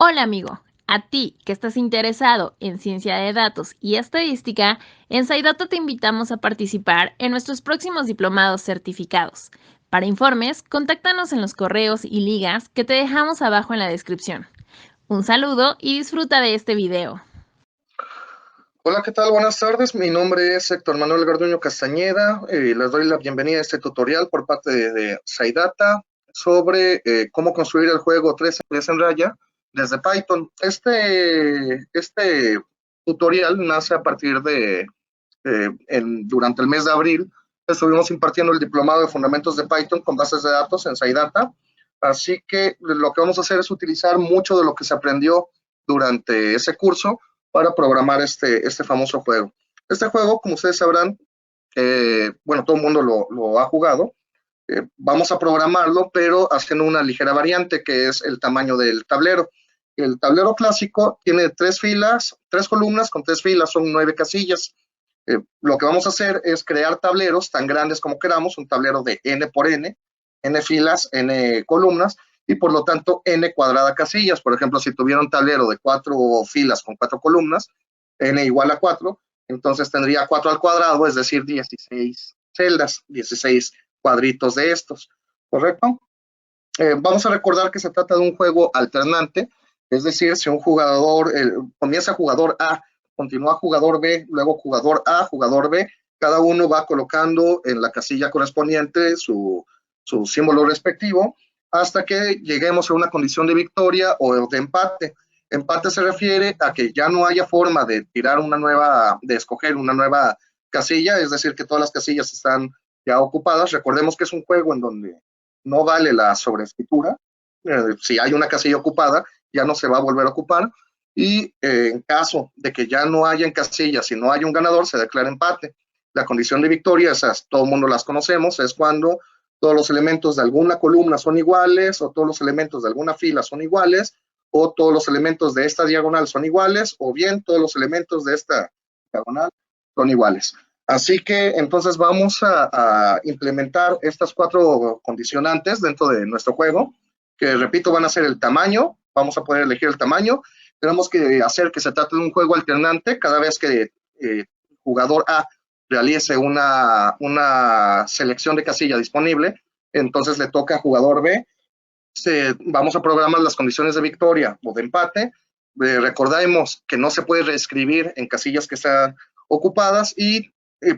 Hola amigo, a ti que estás interesado en ciencia de datos y estadística, en SciData te invitamos a participar en nuestros próximos diplomados certificados. Para informes, contáctanos en los correos y ligas que te dejamos abajo en la descripción. Un saludo y disfruta de este video. Hola, ¿qué tal? Buenas tardes. Mi nombre es Héctor Manuel Garduño Castañeda. Les doy la bienvenida a este tutorial por parte de SciData sobre cómo construir el juego 3 en raya desde Python. Este tutorial nace a partir durante el mes de abril, estuvimos impartiendo el diplomado de fundamentos de Python con bases de datos en SciData. Así que lo que vamos a hacer es utilizar mucho de lo que se aprendió durante ese curso para programar este famoso juego. Este juego, como ustedes sabrán, bueno, todo el mundo lo ha jugado. Vamos a programarlo, pero haciendo una ligera variante, que es el tamaño del tablero. El tablero clásico tiene 3 columnas con 3 filas, son 9 casillas. Lo que vamos a hacer es crear tableros tan grandes como queramos, un tablero de n por n filas, n columnas, y por lo tanto n cuadrada casillas. Por ejemplo, si tuviera un tablero de 4 filas con 4 columnas, n igual a 4, entonces tendría 4 al cuadrado, es decir, 16 celdas, 16 cuadritos de estos, ¿correcto? Vamos a recordar que se trata de un juego alternante, es decir, si un jugador comienza jugador A, continúa jugador B, luego jugador A, jugador B, cada uno va colocando en la casilla correspondiente su símbolo respectivo hasta que lleguemos a una condición de victoria o de empate. Empate se refiere a que ya no haya forma de tirar de escoger una nueva casilla, es decir, que todas las casillas están ya ocupadas. Recordemos que es un juego en donde no vale la sobreescritura. Si hay una casilla ocupada, ya no se va a volver a ocupar. Y en caso de que ya no haya en casillas, si no hay un ganador, se declara empate. La condición de victoria, esas todo el mundo las conocemos, es cuando todos los elementos de alguna columna son iguales, o todos los elementos de alguna fila son iguales, o todos los elementos de esta diagonal son iguales, o bien todos los elementos de esta diagonal son iguales. Así que entonces vamos a implementar estas 4 condicionantes dentro de nuestro juego, que repito, van a ser el tamaño. Vamos a poder elegir el tamaño. Tenemos que hacer que se trate de un juego alternante. Cada vez que jugador A realice una selección de casilla disponible, entonces le toca a jugador B. Vamos a programar las condiciones de victoria o de empate. Recordemos que no se puede reescribir en casillas que están ocupadas y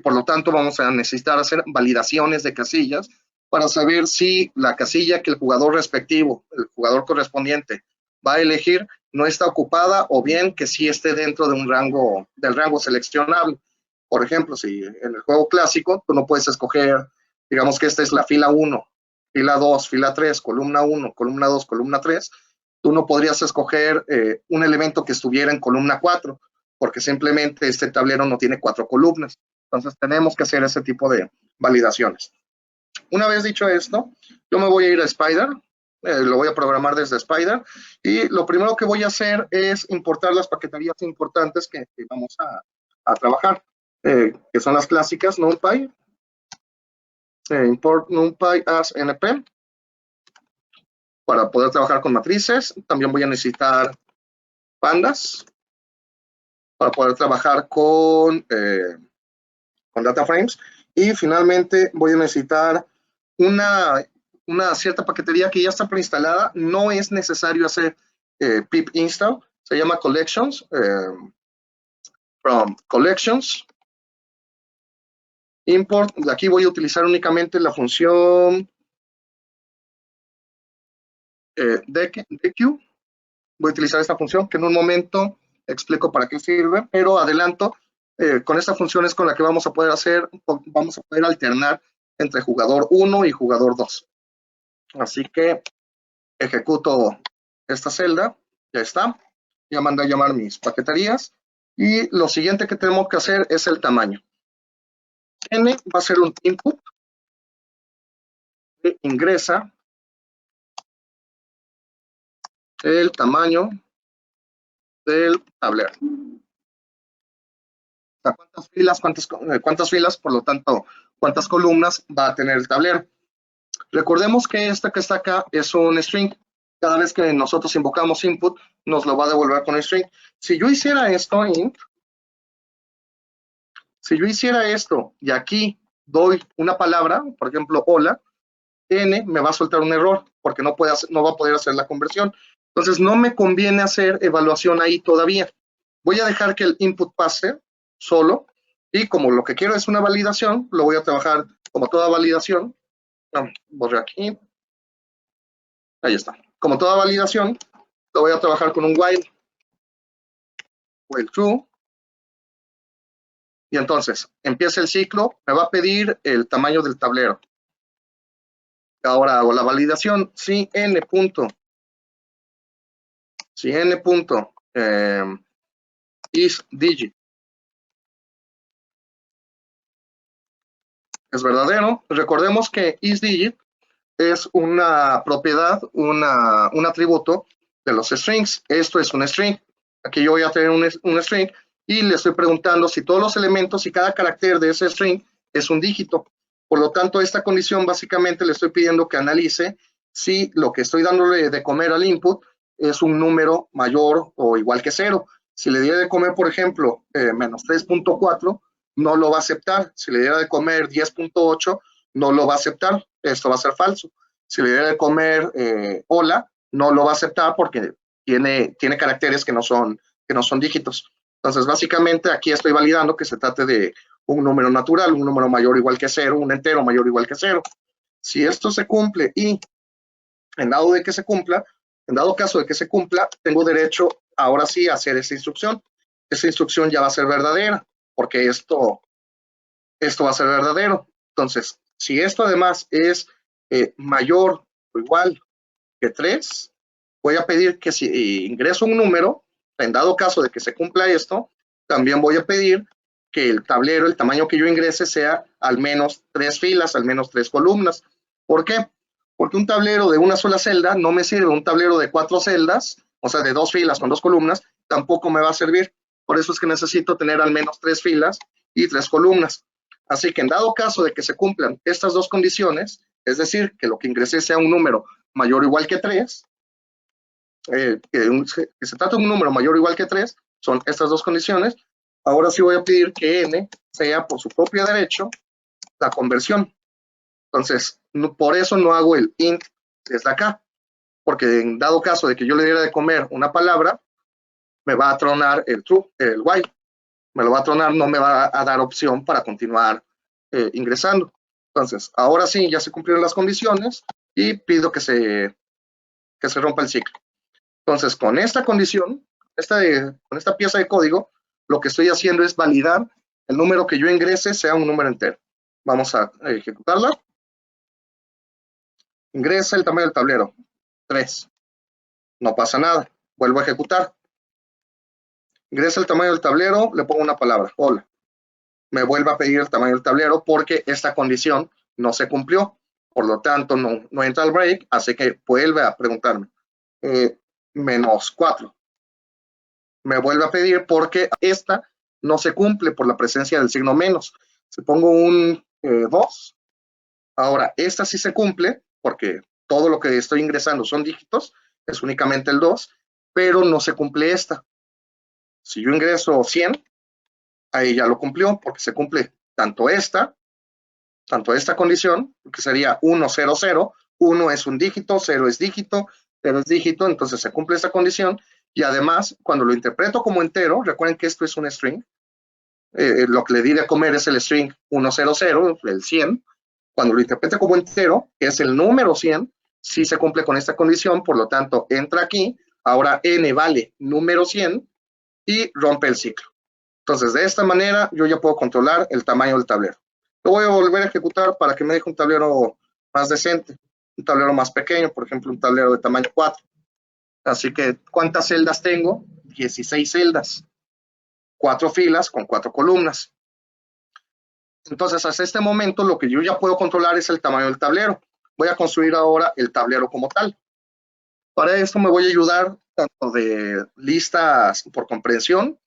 por lo tanto vamos a necesitar hacer validaciones de casillas para saber si la casilla que el jugador respectivo, el jugador correspondiente, va a elegir no está ocupada, o bien que sí esté dentro de del rango seleccionable. Por ejemplo, si en el juego clásico tú no puedes escoger, digamos que esta es la fila 1, fila 2, fila 3, columna 1, columna 2, columna 3, tú no podrías escoger un elemento que estuviera en columna 4, porque simplemente este tablero no tiene 4 columnas. Entonces tenemos que hacer ese tipo de validaciones. Una vez dicho esto, yo me voy a ir a Spider, lo voy a programar desde Spider, y lo primero que voy a hacer es importar las paqueterías importantes que vamos a trabajar, que son las clásicas NumPy, import NumPy as NP, para poder trabajar con matrices. También voy a necesitar pandas, para poder trabajar con data frames, y finalmente voy a necesitar una cierta paquetería que ya está preinstalada. No es necesario hacer pip install, se llama collections, from collections, import. De aquí voy a utilizar únicamente la función dequeue. Voy a utilizar esta función que en un momento explico para qué sirve, pero adelanto, con esta función es con la que vamos a poder alternar entre jugador 1 y jugador 2. Así que ejecuto esta celda, ya está, ya mandé a llamar mis paqueterías, y lo siguiente que tenemos que hacer es el tamaño. N va a ser un input que ingresa el tamaño del tablero. ¿Cuántas filas? Por lo tanto, ¿cuántas columnas va a tener el tablero? Recordemos que esta que está acá es un string. Cada vez que nosotros invocamos input, nos lo va a devolver con string. Si yo hiciera esto, int, si yo hiciera esto y aquí doy una palabra, por ejemplo, hola, n me va a soltar un error porque no va a poder hacer la conversión. Entonces no me conviene hacer evaluación ahí todavía. Voy a dejar que el input pase solo y como lo que quiero es una validación, lo voy a trabajar como toda validación. No, borré aquí. Ahí está. Como toda validación, lo voy a trabajar con un while true. Y entonces empieza el ciclo, me va a pedir el tamaño del tablero. Ahora hago la validación, si n punto is digit es verdadero. Recordemos que is digit es una propiedad, un atributo de los strings. Esto es un string. Aquí yo voy a tener un string y le estoy preguntando si todos los elementos y cada carácter de ese string es un dígito. Por lo tanto, esta condición básicamente le estoy pidiendo que analice si lo que estoy dándole de comer al input es un número mayor o igual que 0. Si le diera de comer, por ejemplo, menos 3.4, no lo va a aceptar. Si le diera de comer 10.8, no lo va a aceptar. Esto va a ser falso. Si le diera de comer hola, no lo va a aceptar porque tiene caracteres que no son dígitos. Entonces, básicamente, aquí estoy validando que se trate de un número natural, un número mayor o igual que 0, un entero mayor o igual que 0. Si esto se cumple y en dado caso de que se cumpla, tengo derecho ahora sí a hacer esa instrucción. Esa instrucción ya va a ser verdadera, porque esto va a ser verdadero. Entonces, si esto además es mayor o igual que 3, voy a pedir que si ingreso un número, en dado caso de que se cumpla esto, también voy a pedir que el tablero, el tamaño que yo ingrese sea al menos 3 filas, al menos 3 columnas. ¿Por qué? Porque un tablero de una sola celda no me sirve. Un tablero de 4 celdas, o sea, de 2 filas con 2 columnas, tampoco me va a servir. Por eso es que necesito tener al menos 3 filas y 3 columnas. Así que en dado caso de que se cumplan estas dos condiciones, es decir, que lo que ingresé sea un número mayor o igual que 3, que se trata de un número mayor o igual que 3, son estas dos condiciones. Ahora sí voy a pedir que n sea por su propio derecho la conversión. Entonces, por eso no hago el int desde acá, porque en dado caso de que yo le diera de comer una palabra, me va a tronar el true, el while. Me lo va a tronar, no me va a dar opción para continuar ingresando. Entonces, ahora sí, ya se cumplieron las condiciones y pido que se rompa el ciclo. Entonces, con esta condición, con esta pieza de código, lo que estoy haciendo es validar el número que yo ingrese sea un número entero. Vamos a ejecutarla. Ingresa el tamaño del tablero, 3. No pasa nada. Vuelvo a ejecutar. Ingresa el tamaño del tablero, le pongo una palabra, hola. Me vuelve a pedir el tamaño del tablero porque esta condición no se cumplió. Por lo tanto, no entra el break, así que vuelve a preguntarme. Menos 4. Me vuelve a pedir porque esta no se cumple por la presencia del signo menos. Si pongo un 2, ahora esta sí se cumple porque todo lo que estoy ingresando son dígitos, es únicamente el 2, pero no se cumple esta. Si yo ingreso 100, ahí ya lo cumplió porque se cumple tanto esta condición, que sería 1, 0, 0, 1 es un dígito, 0 es dígito, 0 es dígito, entonces se cumple esta condición y además cuando lo interpreto como entero, recuerden que esto es un string, lo que le di de comer es el string 100, el 100, cuando lo interprete como entero, que es el número 100, sí se cumple con esta condición, por lo tanto entra aquí, ahora n vale número 100 y rompe el ciclo. Entonces de esta manera yo ya puedo controlar el tamaño del tablero. Lo voy a volver a ejecutar para que me deje un tablero más decente, un tablero más pequeño, por ejemplo un tablero de tamaño 4. Así que, ¿cuántas celdas tengo? 16 celdas. 4 filas con 4 columnas. Entonces, hasta este momento, lo que yo ya puedo controlar es el tamaño del tablero. Voy a construir ahora el tablero como tal. Para esto me voy a ayudar tanto de listas por comprensión,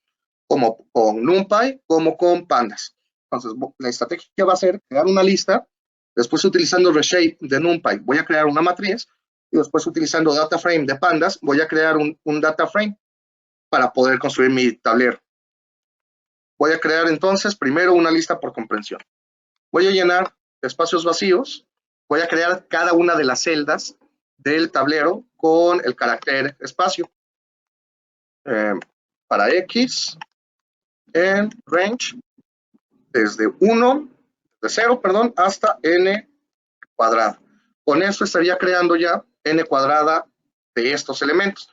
como con NumPy, como con Pandas. Entonces, la estrategia va a ser crear una lista, después utilizando Reshape de NumPy, voy a crear una matriz, y después utilizando data frame de pandas, voy a crear un data frame para poder construir mi tablero. Voy a crear entonces primero una lista por comprensión. Voy a llenar espacios vacíos, voy a crear cada una de las celdas del tablero con el carácter espacio. Para X, en range, desde 1, de 0, perdón, hasta n cuadrada. Con esto estaría creando ya n cuadrada de estos elementos.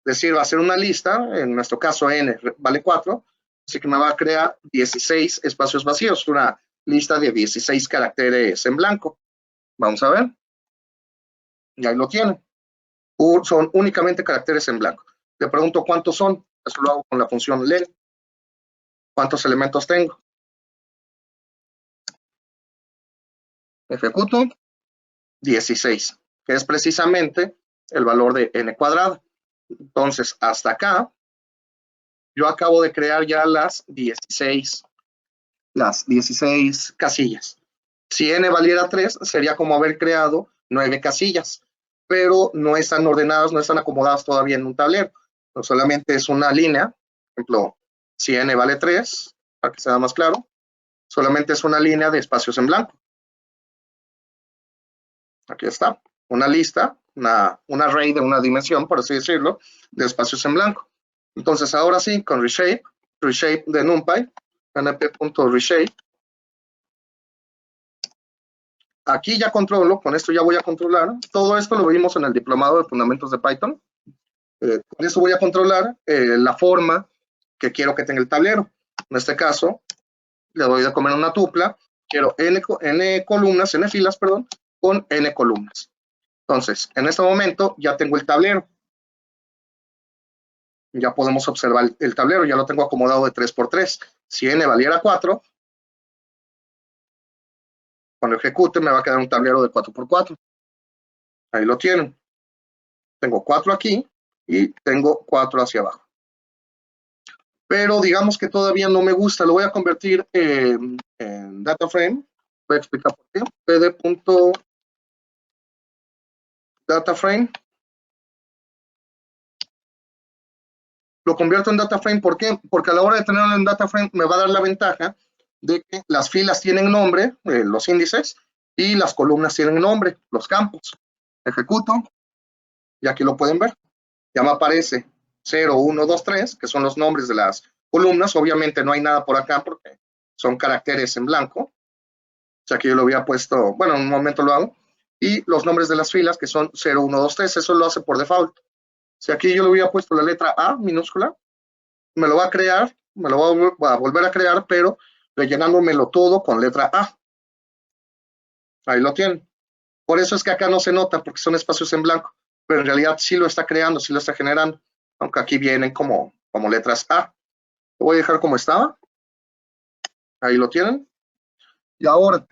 Es decir, va a ser una lista, en nuestro caso n vale 4, así que me va a crear 16 espacios vacíos, una lista de 16 caracteres en blanco. Vamos a ver. Y ahí lo tienen. Son únicamente caracteres en blanco. Le pregunto cuántos son. Eso lo hago con la función len. ¿Cuántos elementos tengo? Ejecuto. 16, que es precisamente el valor de n cuadrada. Entonces, hasta acá, yo acabo de crear ya las 16 casillas. Si n valiera 3, sería como haber creado 9 casillas, pero no están ordenadas, no están acomodadas todavía en un tablero. No solamente es una línea, por ejemplo, si n vale 3, para que sea más claro, solamente es una línea de espacios en blanco. Aquí está, una lista, un array de una dimensión, por así decirlo, de espacios en blanco. Entonces, ahora sí, con reshape de NumPy, np.reshape, aquí ya controlo, con esto ya voy a controlar, todo esto lo vimos en el diplomado de fundamentos de Python, con eso voy a controlar la forma que quiero que tenga el tablero. En este caso, le doy de comer una tupla, quiero n columnas, n filas, perdón, con n columnas. Entonces, en este momento ya tengo el tablero. Ya podemos observar el tablero, ya lo tengo acomodado de 3x3. Si n valiera 4, cuando ejecute me va a quedar un tablero de 4x4. Ahí lo tienen. Tengo 4 aquí y tengo 4 hacia abajo. Pero digamos que todavía no me gusta, lo voy a convertir en data frame. Voy a explicar por qué. pd.dataframe. Lo convierto en data frame, ¿por qué? Porque a la hora de tenerlo en data frame me va a dar la ventaja de que las filas tienen nombre, los índices, y las columnas tienen nombre, los campos. Ejecuto, y aquí lo pueden ver. Ya me aparece 0, 1, 2, 3, que son los nombres de las columnas. Obviamente no hay nada por acá porque son caracteres en blanco. O sea que yo lo había puesto, bueno, en un momento lo hago. Y los nombres de las filas, que son 0, 1, 2, 3, eso lo hace por default. Si aquí yo le hubiera puesto la letra A minúscula, me lo va a crear, me lo va a volver a crear, pero rellenándomelo todo con letra A. Ahí lo tienen. Por eso es que acá no se nota, porque son espacios en blanco, pero en realidad sí lo está creando, sí lo está generando, aunque aquí vienen como letras A. Lo voy a dejar como estaba. Ahí lo tienen. Y ahora,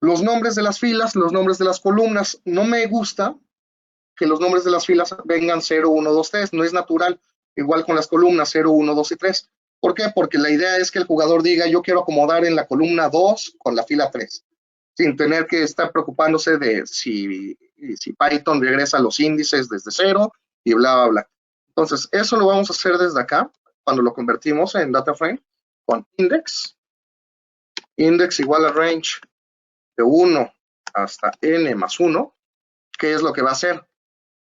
los nombres de las filas, los nombres de las columnas. No me gusta que los nombres de las filas vengan 0, 1, 2, 3. No es natural. Igual con las columnas 0, 1, 2 y 3. ¿Por qué? Porque la idea es que el jugador diga, yo quiero acomodar en la columna 2 con la fila 3, sin tener que estar preocupándose de si Python regresa los índices desde 0 y bla, bla, bla. Entonces, eso lo vamos a hacer desde acá, cuando lo convertimos en data frame, con index. Index igual a range de 1 hasta n más 1. ¿Qué es lo que va a hacer?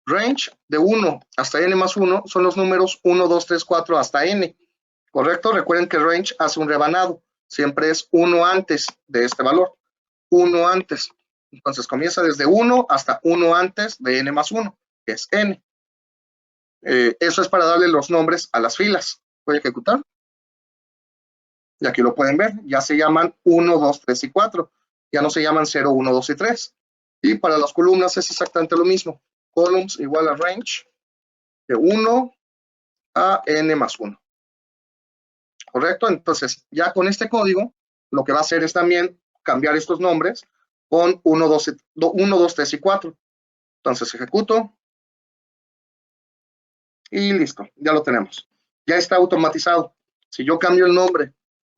Range de 1 hasta n más 1 son los números 1, 2, 3, 4 hasta n. ¿Correcto? Recuerden que range hace un rebanado. Siempre es 1 antes de este valor. 1 antes. Entonces comienza desde 1 hasta 1 antes de n más 1, que es n. Eso es para darle los nombres a las filas. Voy a ejecutar. Y aquí lo pueden ver. Ya se llaman 1, 2, 3 y 4. Ya no se llaman 0, 1, 2 y 3. Y para las columnas es exactamente lo mismo. Columns igual a range de 1 a n más 1. ¿Correcto? Entonces, ya con este código, lo que va a hacer es también cambiar estos nombres con 1, 2, 3 y 4. Entonces, ejecuto. Y listo, ya lo tenemos. Ya está automatizado. Si yo cambio el nombre,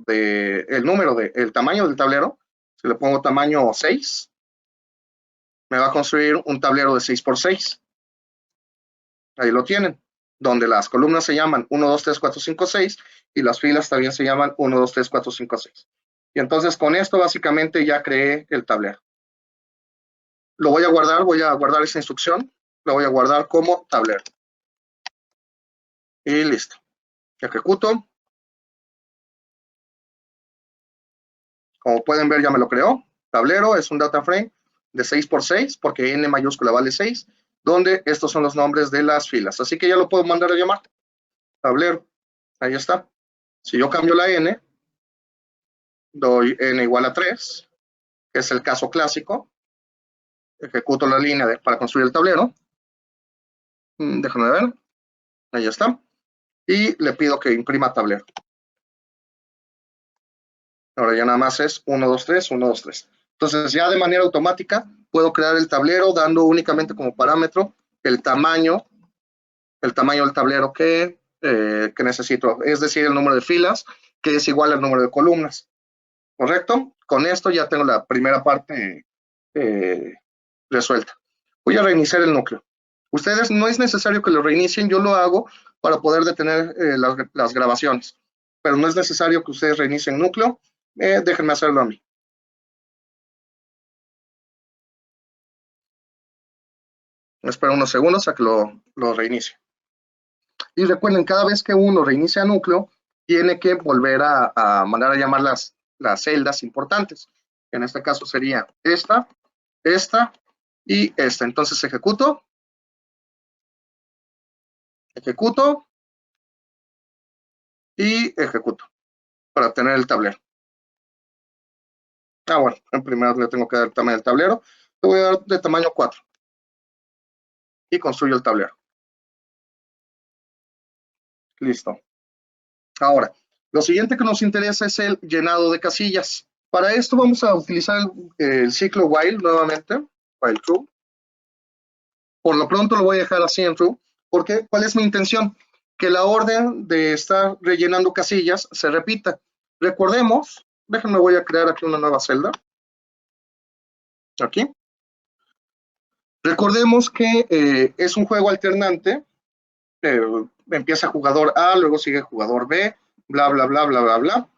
el tamaño del tablero, si le pongo tamaño 6, me va a construir un tablero de 6x6. Ahí lo tienen, donde las columnas se llaman 1, 2, 3, 4, 5, 6 y las filas también se llaman 1, 2, 3, 4, 5, 6. Y entonces con esto básicamente ya creé el tablero. Lo voy a guardar esa instrucción, lo voy a guardar como tablero. Y listo. Ejecuto. Como pueden ver, ya me lo creó. Tablero es un data frame de 6x6, porque n mayúscula vale 6, donde estos son los nombres de las filas. Así que ya lo puedo mandar a llamar. Tablero. Ahí está. Si yo cambio la n, doy n igual a 3, que es el caso clásico. Ejecuto la línea para construir el tablero. Déjame ver. Ahí está. Y le pido que imprima tablero. Ahora ya nada más es 1, 2, 3, 1, 2, 3. Entonces ya de manera automática puedo crear el tablero dando únicamente como parámetro el tamaño del tablero que necesito. Es decir, el número de filas, que es igual al número de columnas. ¿Correcto? Con esto ya tengo la primera parte resuelta. Voy a reiniciar el núcleo. Ustedes no es necesario que lo reinicien, yo lo hago para poder detener las grabaciones. Pero no es necesario que ustedes reinicien el núcleo. Déjenme hacerlo a mí. Espero unos segundos a que lo reinicie. Y recuerden, cada vez que uno reinicia núcleo, tiene que volver a mandar a llamar las celdas importantes. En este caso sería esta y esta. Entonces ejecuto y ejecuto para obtener el tablero. Bueno, en primer le tengo que dar el tamaño del tablero. Le voy a dar de tamaño 4 y construyo el tablero. Listo. Ahora, lo siguiente que nos interesa es el llenado de casillas. Para esto vamos a utilizar el ciclo while nuevamente, while true. Por lo pronto lo voy a dejar así en true, porque ¿cuál es mi intención? Que la orden de estar rellenando casillas se repita. Recordemos, déjenme, voy a crear aquí una nueva celda. Aquí. Recordemos que es un juego alternante. Empieza jugador A, luego sigue jugador B, bla, bla, bla, bla, bla, bla.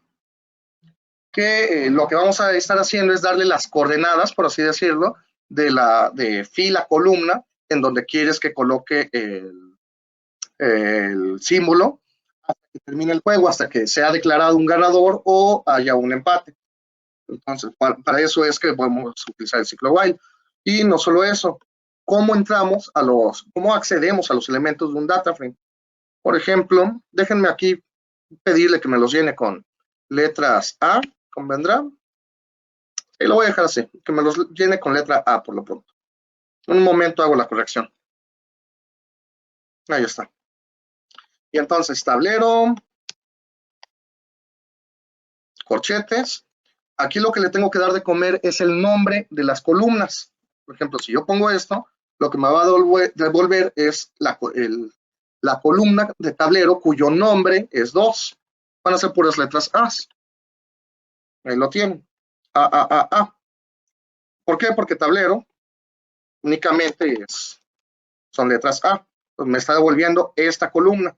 Que lo que vamos a estar haciendo es darle las coordenadas, por así decirlo, de fila, columna, en donde quieres que coloque el símbolo hasta que termine el juego, hasta que sea declarado un ganador o haya un empate. Entonces, para eso es que podemos utilizar el ciclo while. Y no solo eso, ¿cómo accedemos a los elementos de un data frame? Por ejemplo, déjenme aquí pedirle que me los llene con letras A, ¿convendrá? Y lo voy a dejar así, que me los llene con letra A por lo pronto. En un momento hago la corrección. Ahí está. Y entonces, tablero, corchetes. Aquí lo que le tengo que dar de comer es el nombre de las columnas. Por ejemplo, si yo pongo esto, lo que me va a devolver es la columna de tablero cuyo nombre es 2. Van a ser puras letras A. Ahí lo tienen. A. ¿Por qué? Porque tablero únicamente son letras A. Entonces me está devolviendo esta columna.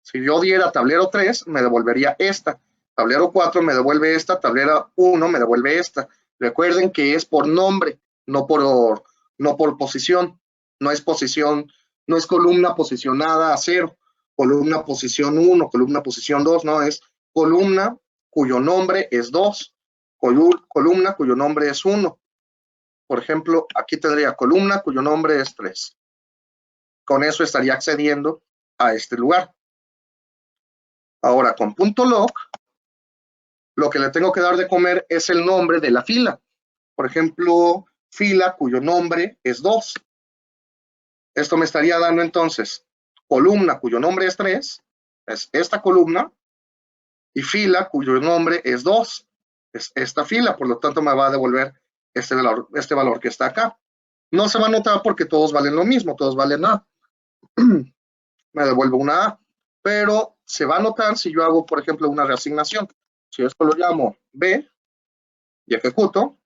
Si yo diera tablero 3, me devolvería esta. Tablero 4 me devuelve esta. Tablero 1 me devuelve esta. Recuerden que es por nombre, no por posición. No es posición, no es columna posicionada a 0, columna posición 1, columna posición 2, no, es columna cuyo nombre es 2, columna cuyo nombre es 1. Por ejemplo, aquí tendría columna cuyo nombre es 3. Con eso estaría accediendo a este lugar. Ahora, con .log, lo que le tengo que dar de comer es el nombre de la fila. Por ejemplo, fila cuyo nombre es 2. Esto me estaría dando entonces columna cuyo nombre es 3, es esta columna, y fila cuyo nombre es 2, es esta fila, por lo tanto me va a devolver este valor que está acá. No se va a notar porque todos valen lo mismo, todos valen A. Me devuelve una A, pero se va a notar si yo hago, por ejemplo, una reasignación. Si esto lo llamo B y ejecuto,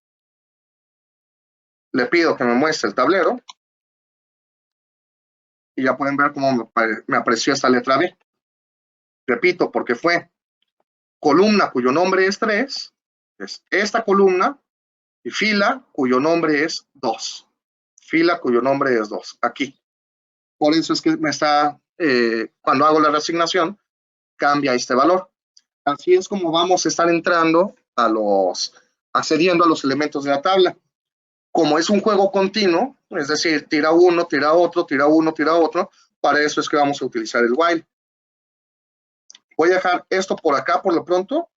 le pido que me muestre el tablero y ya pueden ver cómo me apareció esta letra B. Repito, porque fue columna cuyo nombre es 3, es esta columna, y fila cuyo nombre es 2. Fila cuyo nombre es 2, aquí. Por eso es que me está, cuando hago la reasignación, cambia este valor. Así es como vamos a estar entrando accediendo a los elementos de la tabla. Como es un juego continuo, es decir, tira uno, tira otro, tira uno, tira otro, para eso es que vamos a utilizar el while. Voy a dejar esto por acá por lo pronto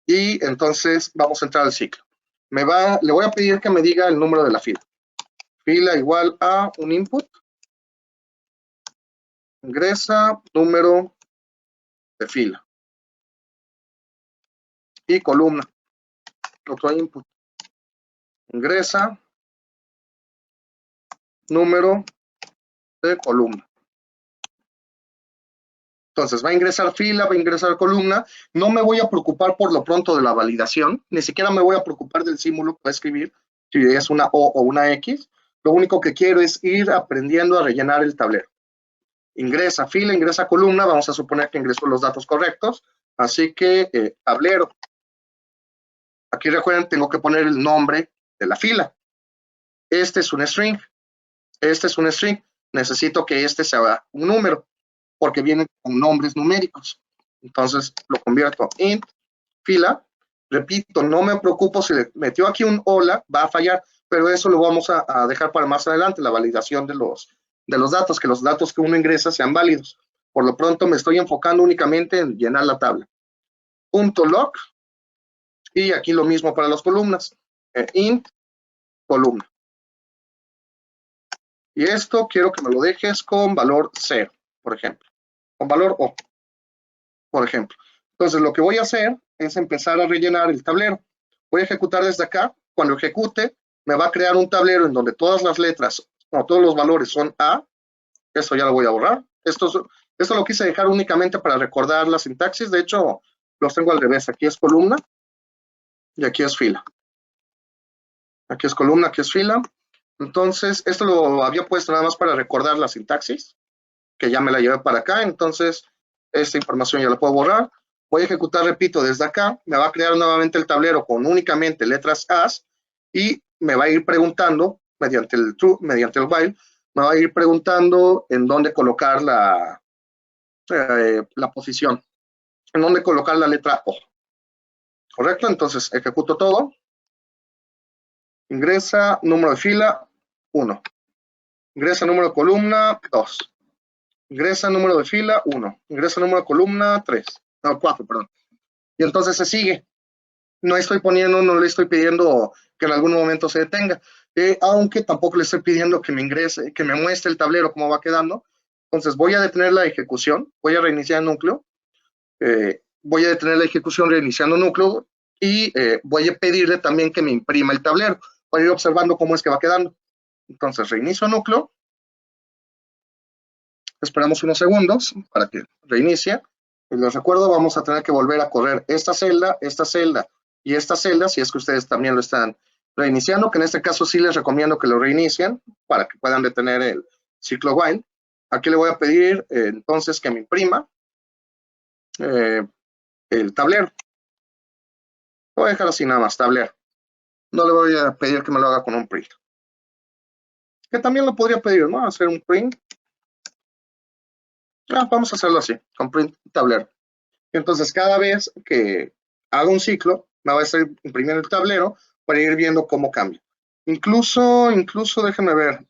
y entonces vamos a entrar al ciclo. Le voy a pedir que me diga el número de la fila. Fila igual a un input. Ingresa número de fila. Y columna. Otro input. Ingresa número de columna. Entonces va a ingresar fila, va a ingresar columna. No me voy a preocupar por lo pronto de la validación, ni siquiera me voy a preocupar del símbolo que va a escribir, si es una O o una X. Lo único que quiero es ir aprendiendo a rellenar el tablero. Ingresa fila, ingresa columna, vamos a suponer que ingresó los datos correctos, así que tablero. Aquí recuerden, tengo que poner el nombre de la fila. Este es un string, este es un string, necesito que este sea un número, porque vienen con nombres numéricos. Entonces lo convierto en fila. Repito, no me preocupo si le metió aquí un hola, va a fallar, pero eso lo vamos a dejar para más adelante, la validación de los datos, que los datos que uno ingresa sean válidos. Por lo pronto me estoy enfocando únicamente en llenar la tabla. Punto log, y aquí lo mismo para las columnas. Int, columna. Y esto quiero que me lo dejes con valor 0, por ejemplo. Con valor O, por ejemplo. Entonces lo que voy a hacer es empezar a rellenar el tablero. Voy a ejecutar desde acá. Cuando ejecute, me va a crear un tablero en donde todas las letras o todos los valores son A. Esto ya lo voy a borrar. Esto lo quise dejar únicamente para recordar la sintaxis. De hecho, los tengo al revés. Aquí es columna y aquí es fila. Aquí es columna, aquí es fila. Entonces, esto lo había puesto nada más para recordar la sintaxis, que ya me la llevé para acá. Entonces, esta información ya la puedo borrar. Voy a ejecutar, repito, desde acá. Me va a crear nuevamente el tablero con únicamente letras A y me va a ir preguntando, mediante el while, me va a ir preguntando en dónde colocar la posición, en dónde colocar la letra O. ¿Correcto? Entonces, ejecuto todo. Ingresa número de fila, 1. Ingresa número de columna, 2. Ingresa número de fila, 1. Ingresa número de columna, 3. No, 4, perdón. Y entonces se sigue. No le estoy pidiendo que en algún momento se detenga. Aunque tampoco le estoy pidiendo que me muestre el tablero cómo va quedando. Entonces voy a detener la ejecución. Voy a reiniciar el núcleo. Voy a detener la ejecución reiniciando núcleo. Y voy a pedirle también que me imprima el tablero. Voy a ir observando cómo es que va quedando. Entonces reinicio núcleo. Esperamos unos segundos para que reinicie. Y les recuerdo, vamos a tener que volver a correr esta celda y esta celda, si es que ustedes también lo están reiniciando, que en este caso sí les recomiendo que lo reinicien para que puedan detener el ciclo while. Aquí le voy a pedir entonces que me imprima el tablero. Lo voy a dejar así nada más, tablero. No le voy a pedir que me lo haga con un print. Que también lo podría pedir, ¿no? Hacer un print. Vamos a hacerlo así, con print tablero. Entonces, cada vez que haga un ciclo, me va a estar imprimiendo el tablero para ir viendo cómo cambia. Incluso déjenme ver,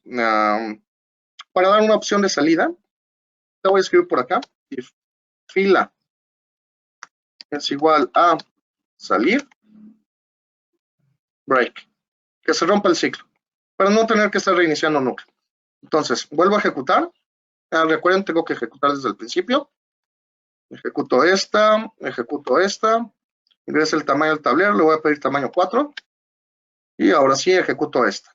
para dar una opción de salida, te voy a escribir por acá, if fila es igual a salir, break, que se rompa el ciclo, para no tener que estar reiniciando núcleo. Entonces, vuelvo a ejecutar. Recuerden, tengo que ejecutar desde el principio. Ejecuto esta, ingresa el tamaño del tablero, le voy a pedir tamaño 4. Y ahora sí ejecuto esta.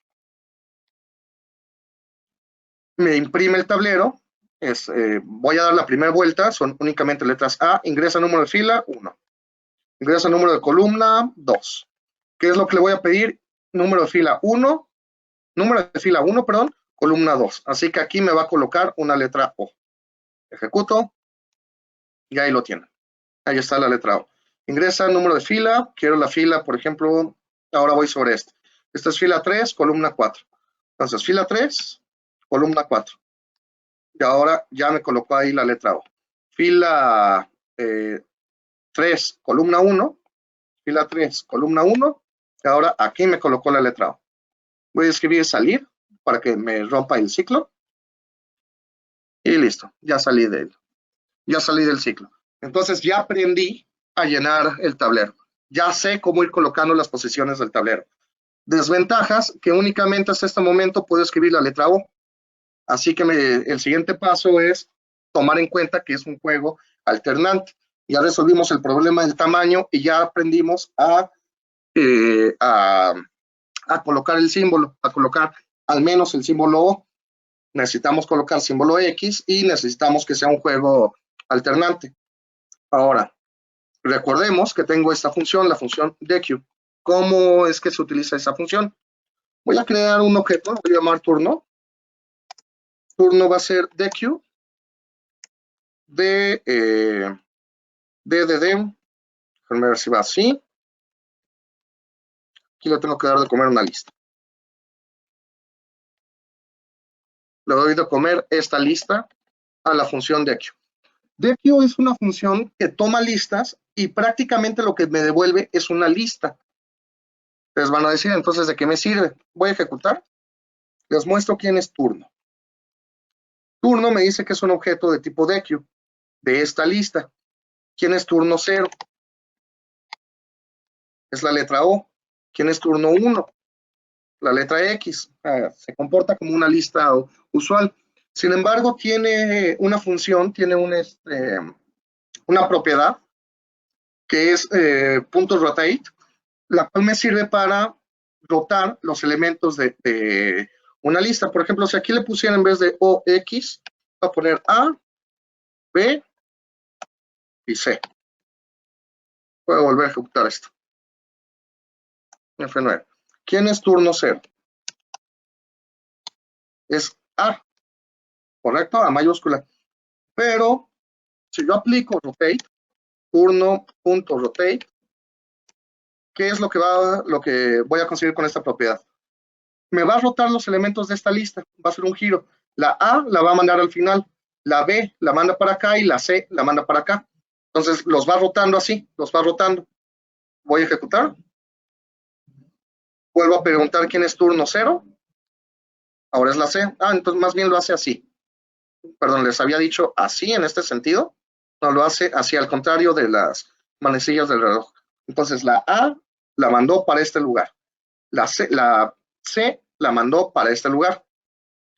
Me imprime el tablero. Voy a dar la primera vuelta, son únicamente letras A. Ingresa número de fila, 1. Ingresa número de columna, 2. ¿Qué es lo que le voy a pedir? Número de fila, 1. número de fila 1, perdón, columna 2. Así que aquí me va a colocar una letra O. Ejecuto y ahí lo tienen. Ahí está la letra O. Ingresa número de fila, quiero la fila, por ejemplo, ahora voy sobre este. Esta es fila 3, columna 4. Entonces, fila 3, columna 4. Y ahora ya me colocó ahí la letra O. Fila 3, columna 1. Fila 3, columna 1. Y ahora aquí me colocó la letra O. Voy a escribir salir para que me rompa el ciclo. Y listo, ya salí del ciclo. Entonces ya aprendí a llenar el tablero. Ya sé cómo ir colocando las posiciones del tablero. Desventajas, que únicamente hasta este momento puedo escribir la letra O. Así que el siguiente paso es tomar en cuenta que es un juego alternante. Ya resolvimos el problema del tamaño y ya aprendimos a colocar el símbolo, a colocar al menos el símbolo O. Necesitamos colocar símbolo X y necesitamos que sea un juego alternante. Ahora, recordemos que tengo esta función, la función deque. ¿Cómo es que se utiliza esa función? Voy a crear un objeto, voy a llamar turno. Turno va a ser deque de déjame ver si va así. Aquí le tengo que dar de comer una lista. Le doy de comer esta lista a la función deque. Deque es una función que toma listas y prácticamente lo que me devuelve es una lista. Les van a decir, entonces, ¿de qué me sirve? Voy a ejecutar. Les muestro quién es turno. Turno me dice que es un objeto de tipo deque de esta lista. ¿Quién es turno 0? Es la letra O. ¿Quién es turno 1? La letra X. Se comporta como una lista usual. Sin embargo, tiene una función, tiene una propiedad que es .rotate, la cual me sirve para rotar los elementos de una lista. Por ejemplo, si aquí le pusiera en vez de OX, voy a poner A, B y C. Voy a volver a ejecutar esto. F9. ¿Quién es turno 0? Es A, ¿correcto? A mayúscula. Pero si yo aplico rotate, turno.rotate, ¿qué es lo que voy a conseguir con esta propiedad? Me va a rotar los elementos de esta lista, va a ser un giro. La A la va a mandar al final, la B la manda para acá y la C la manda para acá. Entonces los va rotando así, los va rotando. Voy a ejecutar. Vuelvo a preguntar quién es turno 0. Ahora es la C. Entonces más bien lo hace así. Perdón, les había dicho así en este sentido. No, lo hace así, al contrario de las manecillas del reloj. Entonces la A la mandó para este lugar. La C la mandó para este lugar.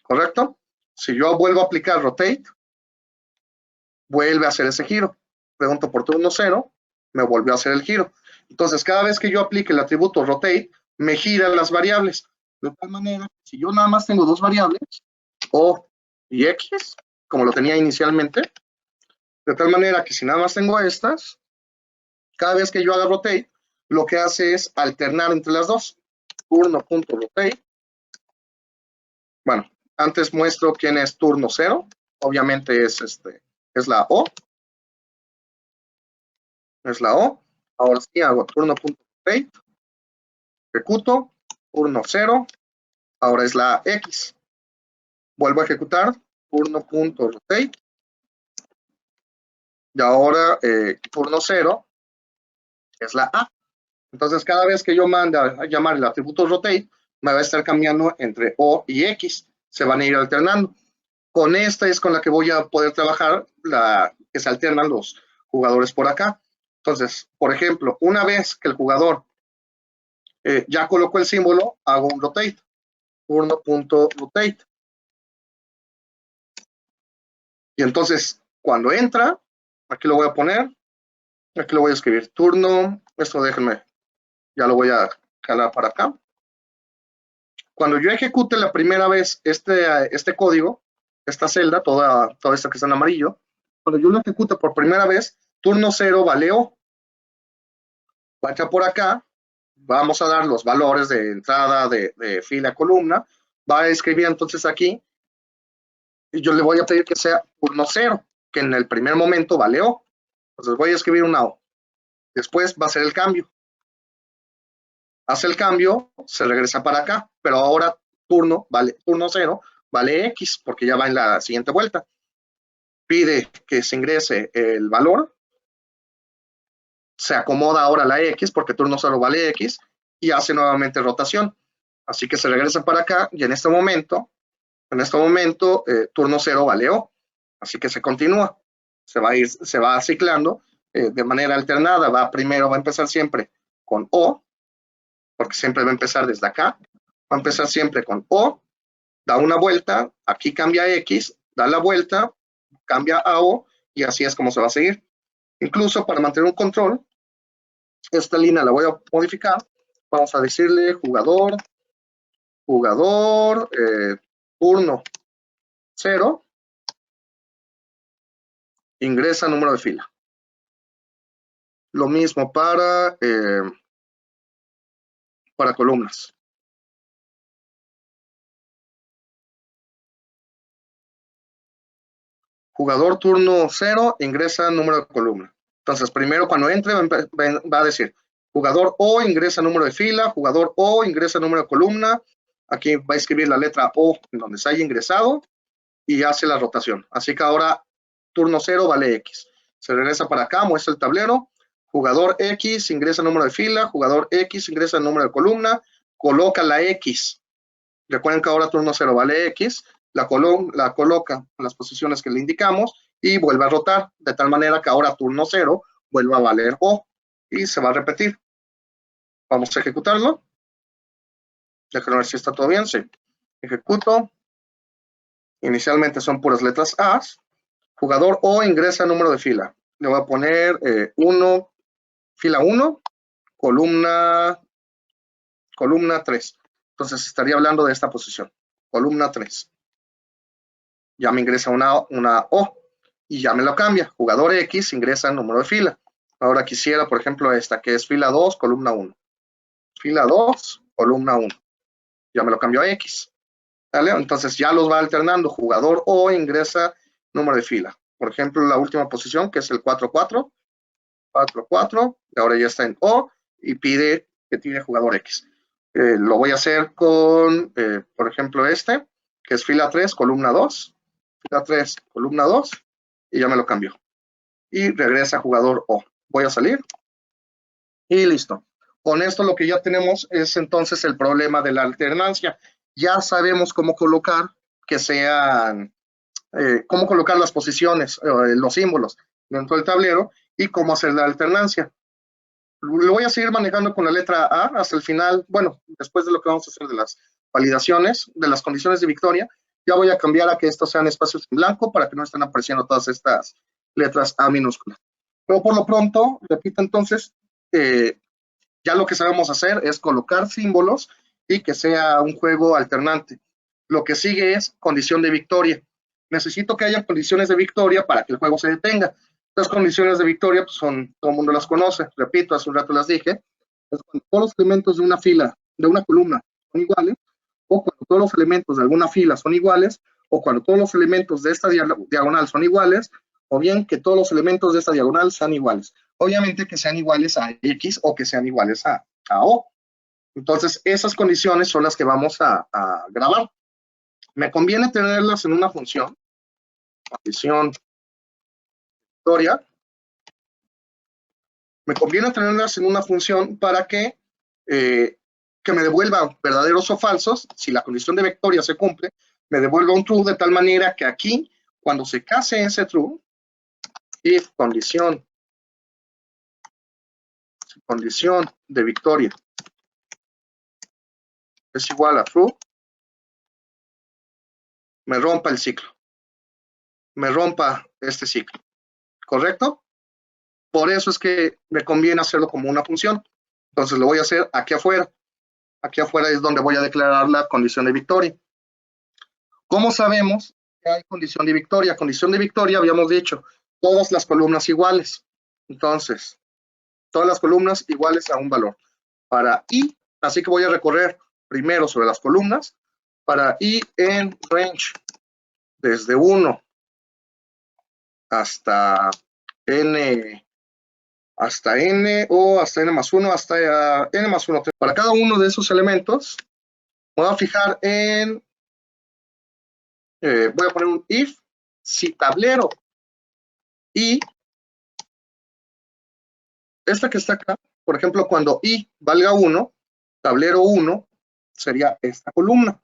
¿Correcto? Si yo vuelvo a aplicar rotate, vuelve a hacer ese giro. Pregunto por turno 0, me volvió a hacer el giro. Entonces, cada vez que yo aplique el atributo rotate, me giran las variables. De tal manera, si yo nada más tengo dos variables, O y X, como lo tenía inicialmente, de tal manera que si nada más tengo estas, cada vez que yo haga rotate, lo que hace es alternar entre las dos. Turno.rotate. Bueno, antes muestro quién es turno 0. Obviamente es la O. Es la O. Ahora sí hago turno.rotate. Ejecuto. Turno 0. Ahora es la X. Vuelvo a ejecutar. Turno.rotate. Y ahora turno 0 es la A. Entonces, cada vez que yo mande a llamar el atributo rotate, me va a estar cambiando entre O y X. Se van a ir alternando. Con esta es con la que voy a poder trabajar, que se alternan los jugadores por acá. Entonces, por ejemplo, una vez que el jugador ya colocó el símbolo, hago un rotate. Turno.rotate. Y entonces, cuando entra, aquí lo voy a poner, aquí lo voy a escribir. Turno, esto déjenme, ya lo voy a jalar para acá. Cuando yo ejecute la primera vez este código, esta celda, toda esta que está en amarillo, cuando yo lo ejecute por primera vez, turno 0 vale O. Vaya por acá, vamos a dar los valores de entrada de fila columna. va a escribir entonces aquí, y yo le voy a pedir que sea turno 0, que en el primer momento vale O. Entonces voy a escribir una O. Después va a ser el cambio. Hace el cambio, se regresa para acá, pero ahora turno 0 vale X, porque ya va en la siguiente vuelta. Pide que se ingrese el valor, se acomoda ahora la X, porque turno 0 vale X, y hace nuevamente rotación. Así que se regresa para acá, y en este momento, turno 0 vale O. Así que se continúa, se va ciclando de manera alternada. Primero va a empezar siempre con O, porque siempre va a empezar desde acá. Va a empezar siempre con O, da una vuelta, aquí cambia a X, da la vuelta, cambia a O, y así es como se va a seguir. Incluso para mantener un control, esta línea la voy a modificar. Vamos a decirle jugador, turno 0, ingresa número de fila. Lo mismo para columnas. Jugador turno 0, ingresa número de columna. Entonces, primero cuando entre va a decir jugador O ingresa número de fila, jugador O ingresa número de columna. Aquí va a escribir la letra O en donde se haya ingresado y hace la rotación. Así que ahora turno 0 vale X. Se regresa para acá, muestra el tablero. Jugador X ingresa número de fila, jugador X ingresa número de columna, coloca la X. Recuerden que ahora turno 0 vale X, la coloca en las posiciones que le indicamos y vuelve a rotar, de tal manera que ahora turno 0 vuelva a valer O y se va a repetir. Vamos a ejecutarlo. Déjenme ver si está todo bien. Sí. Ejecuto. Inicialmente son puras letras A. Jugador O ingresa número de fila. Le voy a poner 1, fila 1, columna 3. Entonces estaría hablando de esta posición. Columna 3. Ya me ingresa una O y ya me lo cambia. Jugador X ingresa número de fila. Ahora quisiera, por ejemplo, esta que es fila 2, columna 1. Fila 2, columna 1. Ya me lo cambió a X. ¿Vale? Entonces ya los va alternando. Jugador O ingresa número de fila. Por ejemplo, la última posición, que es el 4-4. 4-4. Y ahora ya está en O y pide que tiene jugador X. Lo voy a hacer con, por ejemplo, este, que es fila 3, columna 2. Fila 3, columna 2. Y ya me lo cambió. Y regresa jugador O. Voy a salir. Y listo. Con esto lo que ya tenemos es entonces el problema de la alternancia. Ya sabemos cómo colocar que sean, cómo colocar las posiciones, los símbolos dentro del tablero y cómo hacer la alternancia. Lo voy a seguir manejando con la letra A hasta el final. Bueno, después de lo que vamos a hacer de las validaciones, de las condiciones de victoria, ya voy a cambiar a que estos sean espacios en blanco para que no estén apareciendo todas estas letras A minúsculas. Pero por lo pronto, repito entonces, ya lo que sabemos hacer es colocar símbolos y que sea un juego alternante. Lo que sigue es condición de victoria. Necesito que haya condiciones de victoria para que el juego se detenga. Las condiciones de victoria pues son, todo el mundo las conoce. Repito, hace un rato las dije. Es cuando todos los elementos de una fila, de una columna, son iguales, o cuando todos los elementos de alguna fila son iguales, o cuando todos los elementos de esta diagonal son iguales, o bien que todos los elementos de esta diagonal sean iguales. Obviamente que sean iguales a X o que sean iguales a O. Entonces, esas condiciones son las que vamos a grabar. Me conviene tenerlas en una función. Condición victoria. Me conviene tenerlas en una función para que me devuelva verdaderos o falsos. Si la condición de victoria se cumple, me devuelva un true de tal manera que aquí, cuando se case ese true, if condición de victoria es igual a true, me rompa el ciclo. Me rompa este ciclo. ¿Correcto? Por eso es que me conviene hacerlo como una función. Entonces lo voy a hacer aquí afuera. Aquí afuera es donde voy a declarar la condición de victoria. ¿Cómo sabemos que hay condición de victoria? Condición de victoria, habíamos dicho, todas las columnas iguales. Entonces, todas las columnas iguales a un valor. Para I, así que voy a recorrer primero sobre las columnas. para I en range desde 1 hasta N o hasta N más 1, hasta N más 1. Para cada uno de esos elementos, me voy a fijar en, voy a poner un if, si tablero I, esta que está acá, por ejemplo, cuando I valga 1, tablero 1 sería esta columna,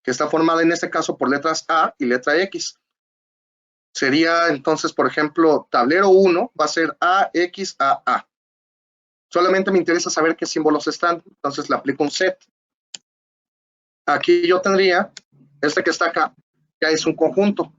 que está formada en este caso por letras A y letra X. Sería entonces, por ejemplo, tablero 1 va a ser A, X, A, A. Solamente me interesa saber qué símbolos están, entonces le aplico un set. Aquí yo tendría, este que está acá, ya es un conjunto.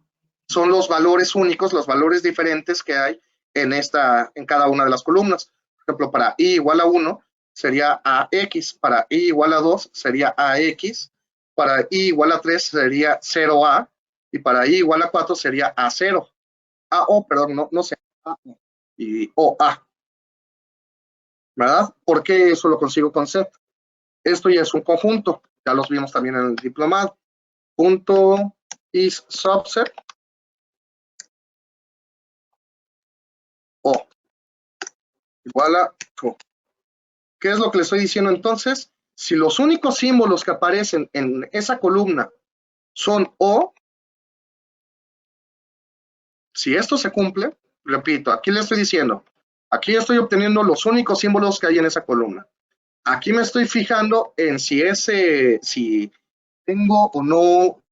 Son los valores únicos, los valores diferentes que hay en cada una de las columnas. Por ejemplo, para I igual a 1 sería AX, para I igual a 2 sería AX, para I igual a 3 sería 0A, y para I igual a 4 sería A0. Perdón, no sé, AO y OA. ¿Verdad? ¿Por qué eso lo consigo con set? Esto ya es un conjunto, ya los vimos también en el diplomado. Punto is subset O igual a true. ¿Qué es lo que le estoy diciendo entonces? Si los únicos símbolos que aparecen en esa columna son O, si esto se cumple, repito, aquí le estoy diciendo, aquí estoy obteniendo los únicos símbolos que hay en esa columna. Aquí me estoy fijando en si tengo o no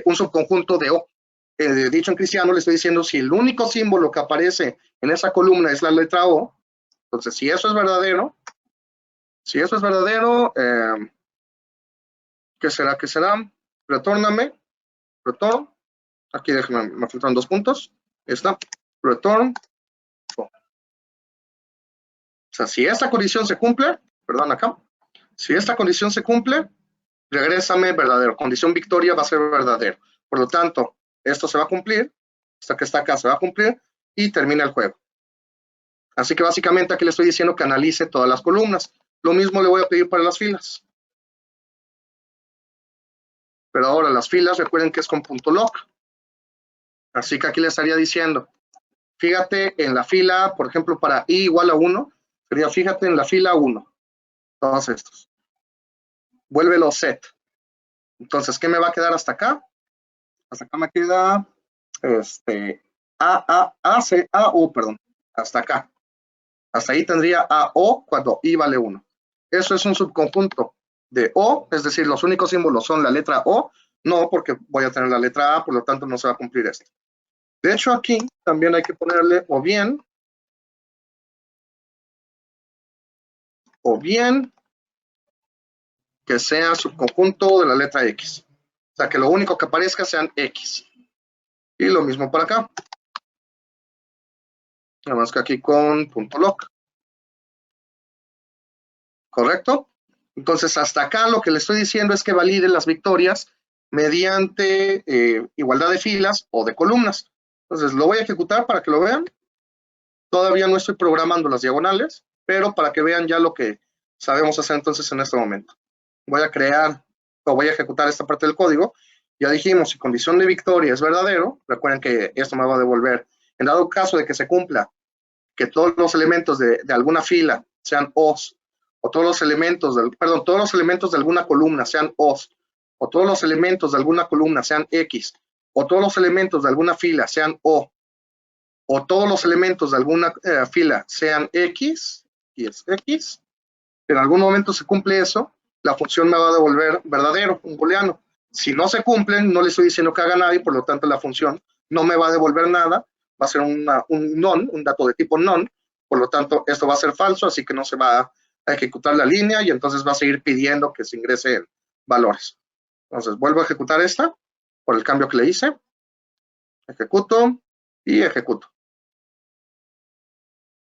un subconjunto de O. Dicho en cristiano, le estoy diciendo si el único símbolo que aparece en esa columna es la letra O. Entonces, si eso es verdadero, ¿qué será? ¿Qué será? Retórname, return. Aquí déjenme, me faltan 2 puntos. Está, return. O sea, si esta condición se cumple, perdón, acá, si esta condición se cumple, regrésame verdadero. Condición victoria va a ser verdadero. Por lo tanto, esto se va a cumplir, esta que está acá se va a cumplir y termina el juego. Así que básicamente aquí le estoy diciendo que analice todas las columnas. Lo mismo le voy a pedir para las filas. Pero ahora las filas, recuerden que es con punto log. Así que aquí le estaría diciendo, fíjate en la fila, por ejemplo, para I igual a 1, sería fíjate en la fila 1. Todos estos. Vuélvelo set. Entonces, ¿qué me va a quedar hasta acá? Hasta acá me queda perdón, hasta acá. Hasta ahí tendría AO cuando I vale 1. Eso es un subconjunto de O, es decir, los únicos símbolos son la letra O, no porque voy a tener la letra A, por lo tanto no se va a cumplir esto. De hecho, aquí también hay que ponerle o bien que sea subconjunto de la letra X. O sea, que lo único que aparezca sean X. Y lo mismo para acá. Nada más que aquí con punto log. ¿Correcto? Entonces, hasta acá lo que le estoy diciendo es que valide las victorias mediante igualdad de filas o de columnas. Entonces, lo voy a ejecutar para que lo vean. Todavía no estoy programando las diagonales, pero para que vean ya lo que sabemos hacer entonces en este momento. Voy a crear o voy a ejecutar esta parte del código. Ya dijimos, si condición de victoria es verdadero, recuerden que esto me va a devolver, en dado caso de que se cumpla, que todos los elementos de alguna fila sean O's, o todos los elementos de alguna columna sean O's, o todos los elementos de alguna columna sean X, o todos los elementos de alguna fila sean o todos los elementos de alguna fila sean X, y es X, en algún momento se cumple eso, la función me va a devolver verdadero, un booleano. Si no se cumplen, no le estoy diciendo que haga nada y por lo tanto la función no me va a devolver nada, va a ser un non, un dato de tipo non, por lo tanto esto va a ser falso, así que no se va a ejecutar la línea y entonces va a seguir pidiendo que se ingresen valores. Entonces vuelvo a ejecutar esta por el cambio que le hice, ejecuto y ejecuto.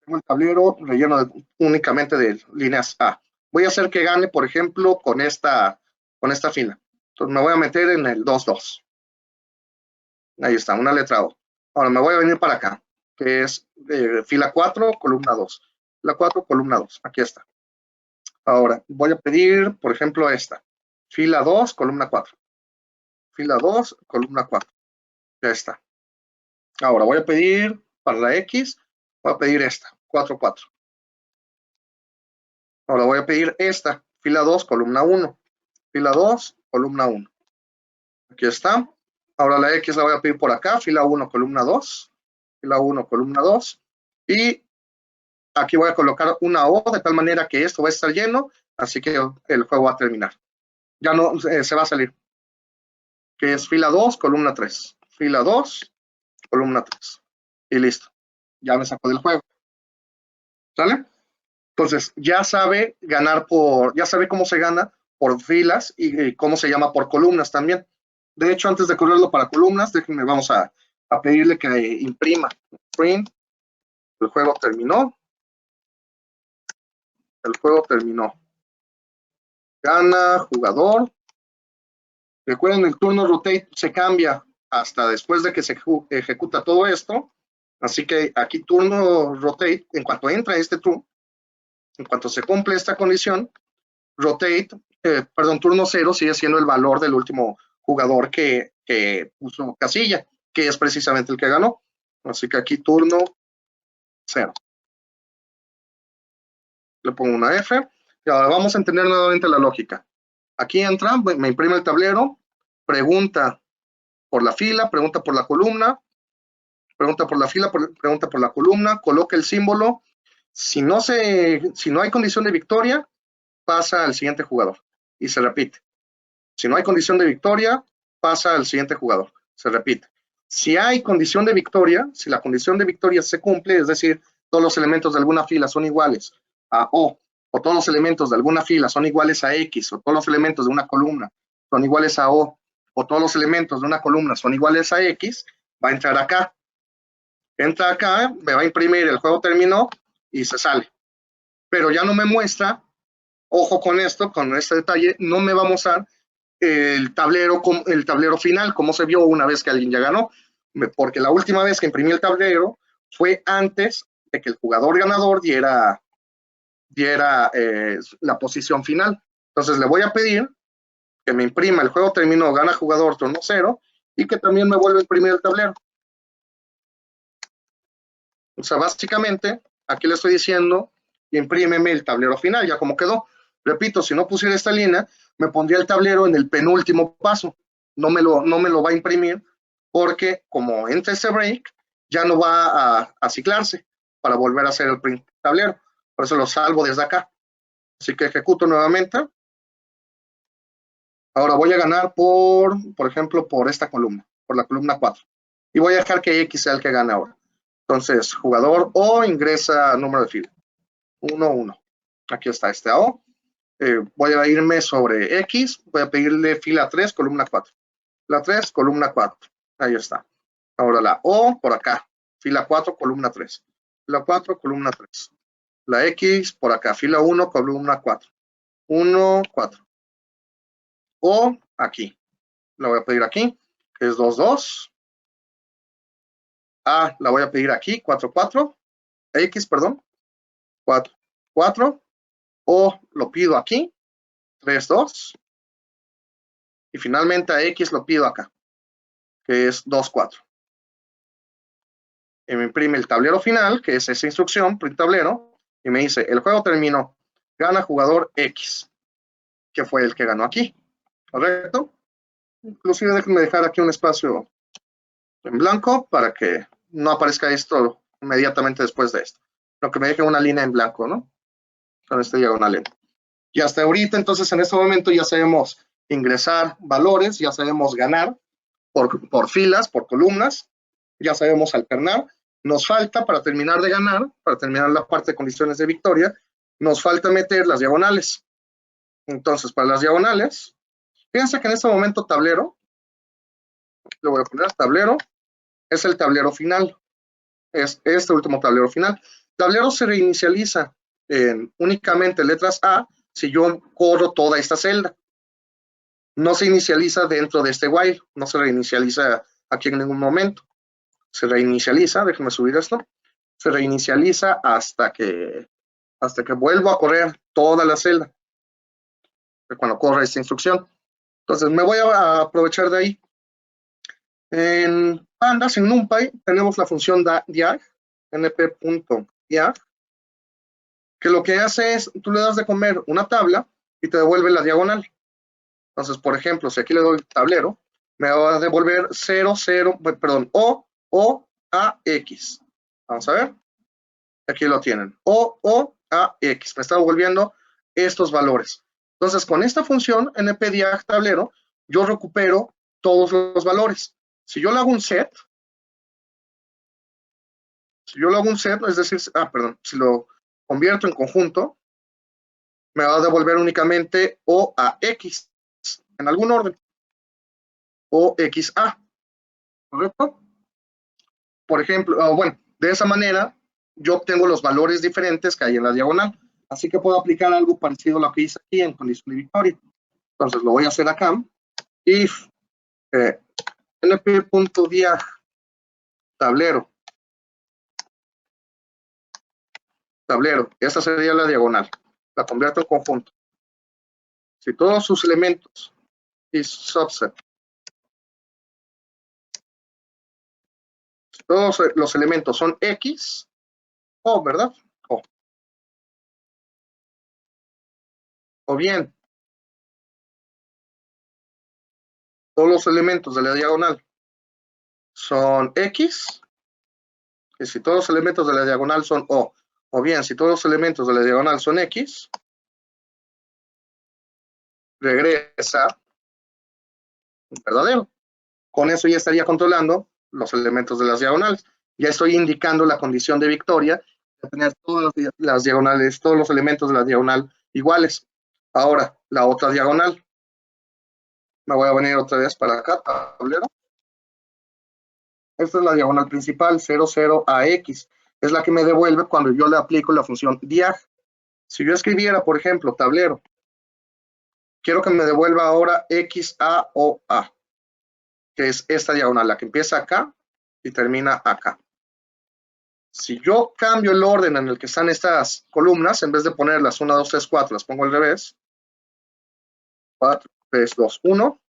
Tengo el tablero relleno únicamente de líneas A. Voy a hacer que gane, por ejemplo, con esta fila. Entonces me voy a meter en el 2-2. Ahí está, una letra O. Ahora me voy a venir para acá, que es fila 4, columna 2. Fila 4, columna 2. Aquí está. Ahora voy a pedir, por ejemplo, esta. fila 2, columna 4. Fila 2, columna 4. Ya está. Ahora voy a pedir para la X, voy a pedir esta, 4, 4. Ahora voy a pedir esta, fila 2, columna 1. Fila 2, columna 1. Aquí está. Ahora la X la voy a pedir por acá, fila 1, columna 2. Fila 1, columna 2. Y aquí voy a colocar una O de tal manera que esto va a estar lleno, así que el juego va a terminar. Ya no se va a salir. Que es fila 2, columna 3. Fila 2, columna 3. Y listo. Ya me sacó del juego. ¿Sale? Entonces, ya sabe ganar ya sabe cómo se gana por filas y cómo se llama por columnas también. De hecho, antes de correrlo para columnas, déjenme, vamos a pedirle que imprima. Print. El juego terminó. El juego terminó. Gana jugador. Recuerden, el turno rotate se cambia hasta después de que se ejecuta todo esto. Así que aquí turno rotate, en cuanto entra este turno, en cuanto se cumple esta condición, rotate, turno 0 sigue siendo el valor del último jugador que puso casilla, que es precisamente el que ganó. Así que aquí turno 0. Le pongo una F. Y ahora vamos a entender nuevamente la lógica. Aquí entra, me imprime el tablero, pregunta por la fila, pregunta por la columna, pregunta por la fila, pregunta por la columna, coloca el símbolo. Si no hay condición de victoria, pasa al siguiente jugador y se repite. Si no hay condición de victoria, pasa al siguiente jugador, se repite. Si hay condición de victoria, si la condición de victoria se cumple, es decir, todos los elementos de alguna fila son iguales a O todos los elementos de alguna fila son iguales a X, o todos los elementos de una columna son iguales a O todos los elementos de una columna son iguales a X, va a entrar acá. Entra acá, me va a imprimir el juego terminó y se sale. Pero ya no me muestra, ojo con esto, con este detalle, no me va a mostrar el tablero final, como se vio una vez que alguien ya ganó, porque la última vez que imprimí el tablero fue antes de que el jugador ganador diera la posición final. Entonces le voy a pedir que me imprima el juego terminó, gana jugador, turno 0, y que también me vuelva a imprimir el tablero. O sea, básicamente, aquí le estoy diciendo, imprímeme el tablero final, ya como quedó. Repito, si no pusiera esta línea, me pondría el tablero en el penúltimo paso. No me lo va a imprimir, porque como entra ese break, ya no va a ciclarse para volver a hacer el print tablero. Por eso lo salvo desde acá. Así que ejecuto nuevamente. Ahora voy a ganar por ejemplo, por esta columna, por la columna 4. Y voy a dejar que X sea el que gane ahora. Entonces, jugador O ingresa número de fila. 1, 1. Aquí está este AO. Voy a irme sobre X. Voy a pedirle fila 3, columna 4. La 3, columna 4. Ahí está. Ahora la O por acá. Fila 4, columna 3. Fila 4, columna 3. La X por acá. Fila 1, columna 4. 1, 4. O aquí. La voy a pedir aquí, que es 2, 2. A la voy a pedir aquí, 4, 4. X, perdón. 4, 4. O lo pido aquí, 3, 2. Y finalmente a X lo pido acá, que es 2, 4. Y me imprime el tablero final, que es esa instrucción, print tablero, y me dice, el juego terminó, gana jugador X, que fue el que ganó aquí, ¿correcto? Inclusive déjenme dejar aquí un espacio en blanco para que no aparezca esto inmediatamente después de esto, lo que me deje una línea en blanco, ¿no? Con esta diagonal. Y hasta ahorita, entonces, en este momento ya sabemos ingresar valores, ya sabemos ganar por filas, por columnas, ya sabemos alternar. Nos falta, para terminar de ganar, para terminar la parte de condiciones de victoria, nos falta meter las diagonales. Entonces, para las diagonales, fíjense que en este momento tablero, le voy a poner tablero, es el tablero final. Es este último tablero final. Tablero se reinicializa en únicamente letras A si yo corro toda esta celda. No se inicializa dentro de este while, no se reinicializa aquí en ningún momento. Se reinicializa, déjenme subir esto, se reinicializa hasta que vuelvo a correr toda la celda, cuando corre esta instrucción. Entonces me voy a aprovechar de ahí. En Pandas, en NumPy, tenemos la función diag, np.diag, que lo que hace es, tú le das de comer una tabla y te devuelve la diagonal. Entonces, por ejemplo, si aquí le doy tablero, me va a devolver 0, 0, perdón, O, A, X. Vamos a ver. Aquí lo tienen. O, A, X. Me está devolviendo estos valores. Entonces, con esta función, npdiag tablero, yo recupero todos los valores. Si yo le hago un set, es decir, perdón, si lo convierto en conjunto, me va a devolver únicamente O a X en algún orden. O X A, ¿correcto? Por ejemplo, bueno, de esa manera yo obtengo los valores diferentes que hay en la diagonal. Así que puedo aplicar algo parecido a lo que hice aquí en condición de victoria. Entonces lo voy a hacer acá. If np.diag tablero, esta sería la diagonal. La convierto en conjunto. Si todos sus elementos y subset, si todos los elementos son X, O, ¿verdad? O bien, todos los elementos de la diagonal son X, y si todos los elementos de la diagonal son o bien, si todos los elementos de la diagonal son X, regresa verdadero. Con eso ya estaría controlando los elementos de las diagonales. Ya estoy indicando la condición de victoria de tener todas las diagonales, todos los elementos de la diagonal iguales. Ahora, la otra diagonal. Me voy a venir otra vez para acá, tablero. Esta es la diagonal principal, 0, 0 a X. Es la que me devuelve cuando yo le aplico la función diag. Si yo escribiera, por ejemplo, tablero, quiero que me devuelva ahora X, A, O, A, que es esta diagonal, la que empieza acá y termina acá. Si yo cambio el orden en el que están estas columnas, en vez de ponerlas 1, 2, 3, 4, las pongo al revés. 4, 3, 2, 1.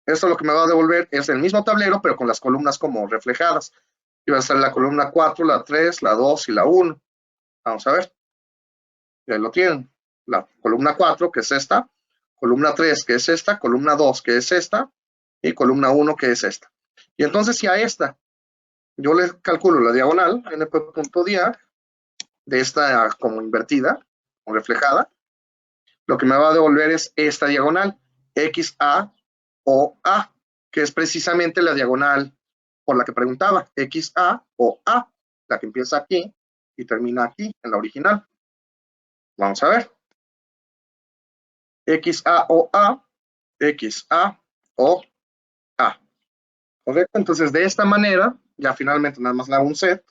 Esto lo que me va a devolver es el mismo tablero, pero con las columnas como reflejadas. Y va a ser la columna 4, la 3, la 2 y la 1. Vamos a ver. Y ahí lo tienen. La columna 4, que es esta. Columna 3, que es esta. Columna 2, que es esta. Y columna 1, que es esta. Y entonces si a esta yo le calculo la diagonal, np.diag, de esta como invertida, o reflejada, lo que me va a devolver es esta diagonal, XA o A, que es precisamente la diagonal por la que preguntaba, XA o A, la que empieza aquí y termina aquí, en la original. Vamos a ver. XA o A, XA o A. ¿Correcto? Entonces, de esta manera, ya finalmente nada más le hago un set.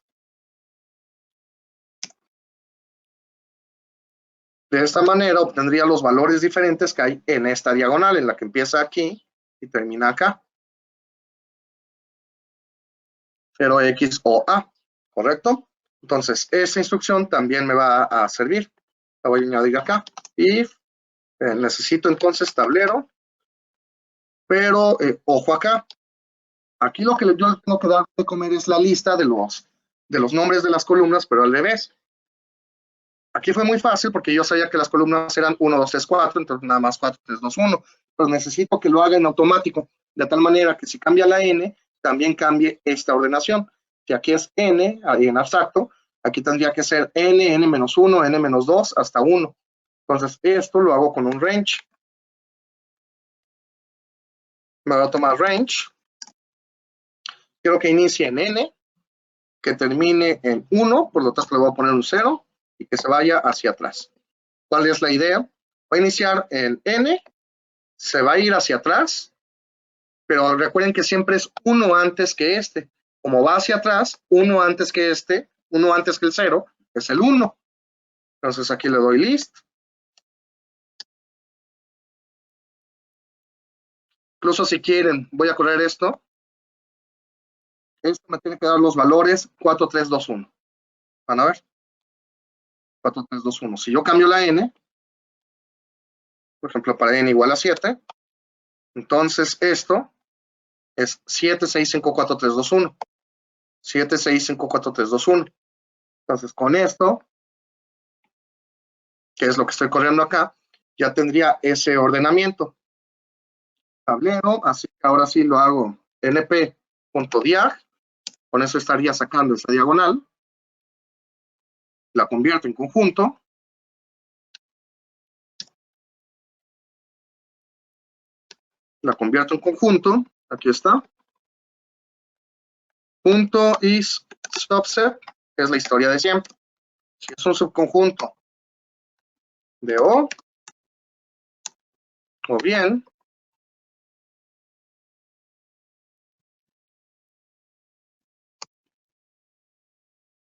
De esta manera obtendría los valores diferentes que hay en esta diagonal, en la que empieza aquí y termina acá. 0x o a, ¿correcto? Entonces, esta instrucción también me va a servir. La voy a añadir acá. Y necesito entonces tablero, pero ojo acá. Aquí lo que yo tengo que dar de comer es la lista de los nombres de las columnas, pero al revés. Aquí fue muy fácil porque yo sabía que las columnas eran 1, 2, 3, 4, entonces nada más 4, 3, 2, 1. Pero necesito que lo haga en automático, de tal manera que si cambia la n, también cambie esta ordenación. Si aquí es n, en abstracto, aquí tendría que ser n, n-1, n-2, hasta 1. Entonces esto lo hago con un range. Me voy a tomar range. Quiero que inicie en n, que termine en 1, por lo tanto le voy a poner un 0 y que se vaya hacia atrás. ¿Cuál es la idea? Va a iniciar en n, se va a ir hacia atrás, pero recuerden que siempre es 1 antes que este. Como va hacia atrás, 1 antes que este, 1 antes que el 0, es el 1. Entonces aquí le doy list. Incluso si quieren, voy a correr esto. Esto me tiene que dar los valores 4, 3, 2, 1. Van a ver. 4, 3, 2, 1. Si yo cambio la n, por ejemplo, para n igual a 7, Entonces, esto es 7654321. 7654321. Entonces, con esto, que es lo que estoy corriendo acá, ya tendría ese ordenamiento. Tablero, así que ahora sí lo hago np.diag. Con eso estaría sacando esta diagonal. La convierto en conjunto. La convierto en conjunto. Aquí está. Punto is subset, que es la historia de siempre. Si es un subconjunto de O, o bien,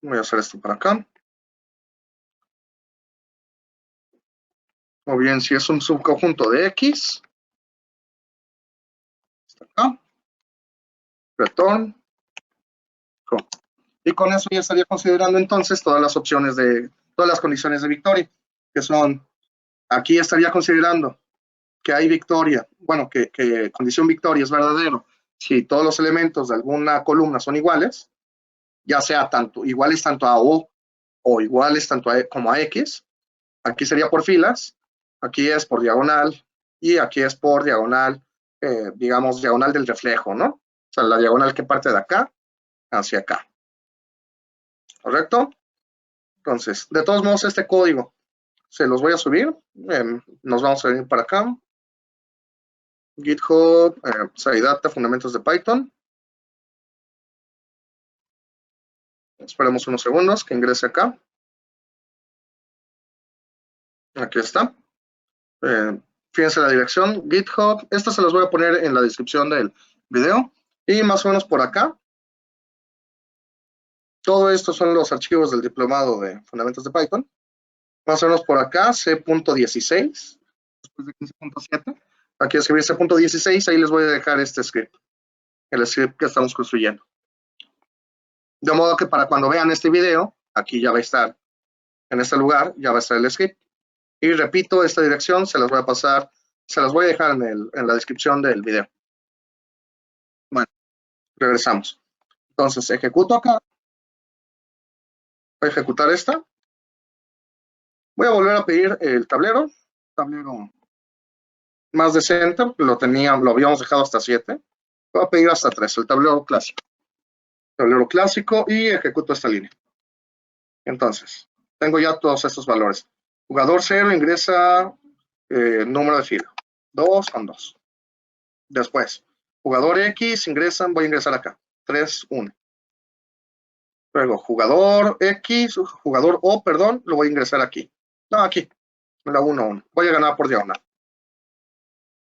voy a hacer esto para acá, o bien si es un subconjunto de X, está acá, return, con. Y con eso ya estaría considerando entonces todas las opciones de, todas las condiciones de victoria, que son, aquí estaría considerando que hay victoria, bueno, que condición victoria es verdadero, si todos los elementos de alguna columna son iguales, ya sea iguales tanto a o iguales tanto a como a X, aquí sería por filas, aquí es por diagonal, y aquí es por diagonal, digamos, diagonal del reflejo, ¿no? O sea, la diagonal que parte de acá hacia acá. ¿Correcto? Entonces, de todos modos, este código se los voy a subir. Nos vamos a venir para acá. GitHub, SciData, fundamentos de Python. Esperemos unos segundos que ingrese acá. Aquí está. Fíjense la dirección, GitHub. Esta se las voy a poner en la descripción del video. Y más o menos por acá. Todo esto son los archivos del diplomado de fundamentos de Python. Más o menos por acá, C.16, después de 15.7. Aquí escribir C.16, ahí les voy a dejar este script, el script que estamos construyendo. De modo que para cuando vean este video, aquí ya va a estar, en este lugar, ya va a estar el script. Y repito, esta dirección se las voy a pasar, se las voy a dejar en la descripción del video. Bueno, regresamos. Entonces, ejecuto acá. Voy a ejecutar esta. Voy a volver a pedir el tablero más decente, lo habíamos dejado hasta 7. Voy a pedir hasta 3, el tablero clásico. Tablero clásico y ejecuto esta línea. Entonces, tengo ya todos estos valores. Jugador 0 ingresa número de fila. 2 con 2. Después, jugador X ingresan, voy a ingresar acá. 3, 1. Luego, jugador X, jugador O, perdón, lo voy a ingresar aquí. No, aquí. La 1, 1. Voy a ganar por diagonal.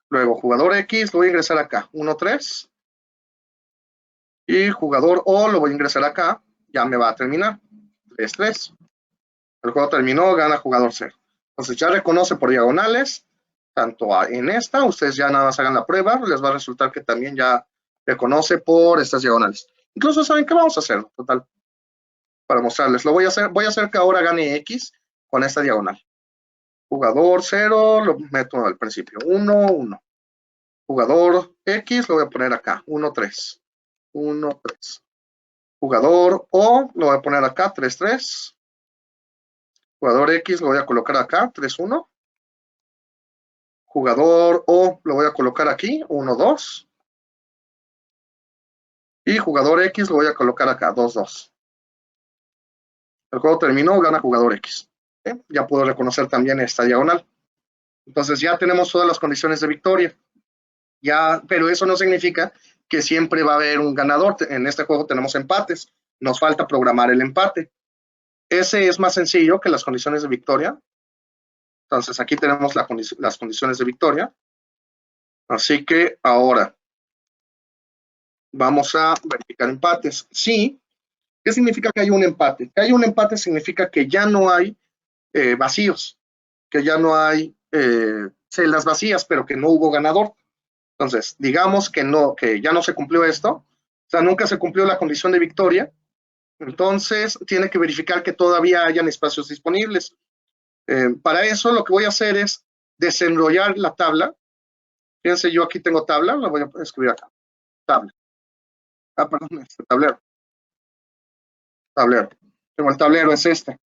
Luego, jugador X, lo voy a ingresar acá. 1, 3. Y jugador O lo voy a ingresar acá. Ya me va a terminar. 3, 3. El juego terminó, gana jugador 0. Entonces ya reconoce por diagonales. Tanto en esta, ustedes ya nada más hagan la prueba. Les va a resultar que también ya reconoce por estas diagonales. Incluso saben qué vamos a hacer. Total. Para mostrarles. Lo voy a hacer que ahora gane X con esta diagonal. Jugador 0, lo meto al principio. 1, 1. Jugador X lo voy a poner acá. 1, 3. 1, 3. Jugador O lo voy a poner acá. 3, 3. Jugador X lo voy a colocar acá. 3, 1. Jugador O lo voy a colocar aquí. 1, 2. Y jugador X lo voy a colocar acá. 2, 2. El juego terminó, gana jugador X. Ya puedo reconocer también esta diagonal. Entonces ya tenemos todas las condiciones de victoria. Ya, pero eso no significa que siempre va a haber un ganador. En este juego tenemos empates. Nos falta programar el empate. Ese es más sencillo que las condiciones de victoria. Entonces aquí tenemos las condiciones de victoria. Así que ahora vamos a verificar empates. Sí. ¿Qué significa que hay un empate? Que hay un empate significa que ya no hay vacíos, que ya no hay celdas vacías, pero que no hubo ganador. Entonces, digamos que ya no se cumplió esto, o sea, nunca se cumplió la condición de victoria, entonces tiene que verificar que todavía hayan espacios disponibles. Para eso lo que voy a hacer es desenrollar la tabla Fíjense, yo aquí tengo tabla, la voy a escribir acá. Tabla. Perdón, tablero. Tablero. Tengo el tablero, es este.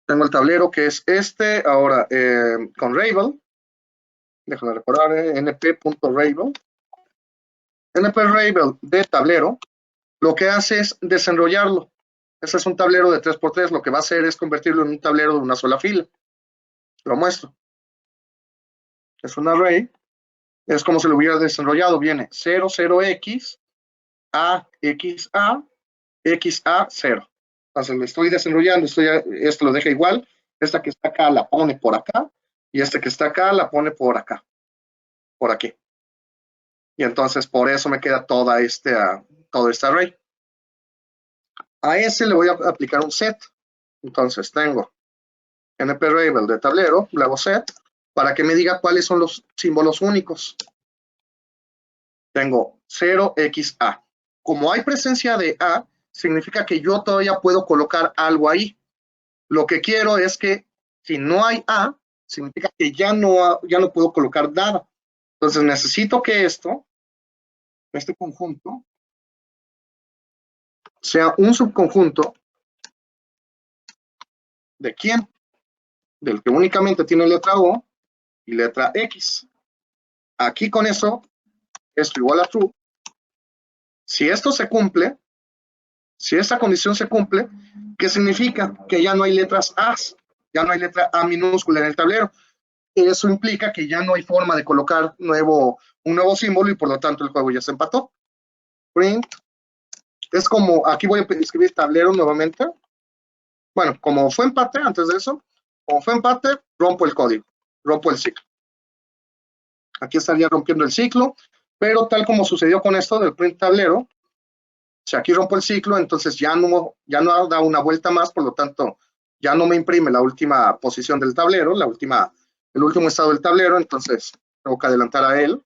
Tengo el tablero que es este. Ahora, con Ravel. Déjame recordar, np.ravel. np.ravel de tablero. Lo que hace es desenrollarlo. Este es un tablero de 3x3. Lo que va a hacer es convertirlo en un tablero de una sola fila. Lo muestro. Es un array. Es como si lo hubiera desenrollado. Viene 00x, a, x, a, x, a, 0. Entonces lo estoy desenrollando. Esto lo deja igual. Esta que está acá la pone por acá. Y esta que está acá la pone por acá. Por aquí. Y entonces por eso me queda todo este array. A ese le voy a aplicar un set. Entonces tengo np.ravel de tablero, le hago set, para que me diga cuáles son los símbolos únicos. Tengo 0xa. Como hay presencia de a, significa que yo todavía puedo colocar algo ahí. Lo que quiero es que si no hay a, significa que ya no puedo colocar nada. Entonces necesito que este conjunto, sea un subconjunto de quién, del que únicamente tiene letra O y letra X. Aquí con eso, esto igual a true. Si esto se cumple, si esta condición se cumple, ¿qué significa? Que ya no hay letras A, ya no hay letra A minúscula en el tablero. Eso implica que ya no hay forma de colocar un nuevo símbolo y por lo tanto el juego ya se empató. Print. Es como, aquí voy a escribir tablero nuevamente. Bueno, como fue empate, antes de eso, como fue empate, rompo el código, rompo el ciclo. Aquí estaría rompiendo el ciclo, pero tal como sucedió con esto del print tablero, si aquí rompo el ciclo, entonces ya no da una vuelta más, por lo tanto, ya no me imprime la última posición del tablero, el último estado del tablero, entonces tengo que adelantar a él,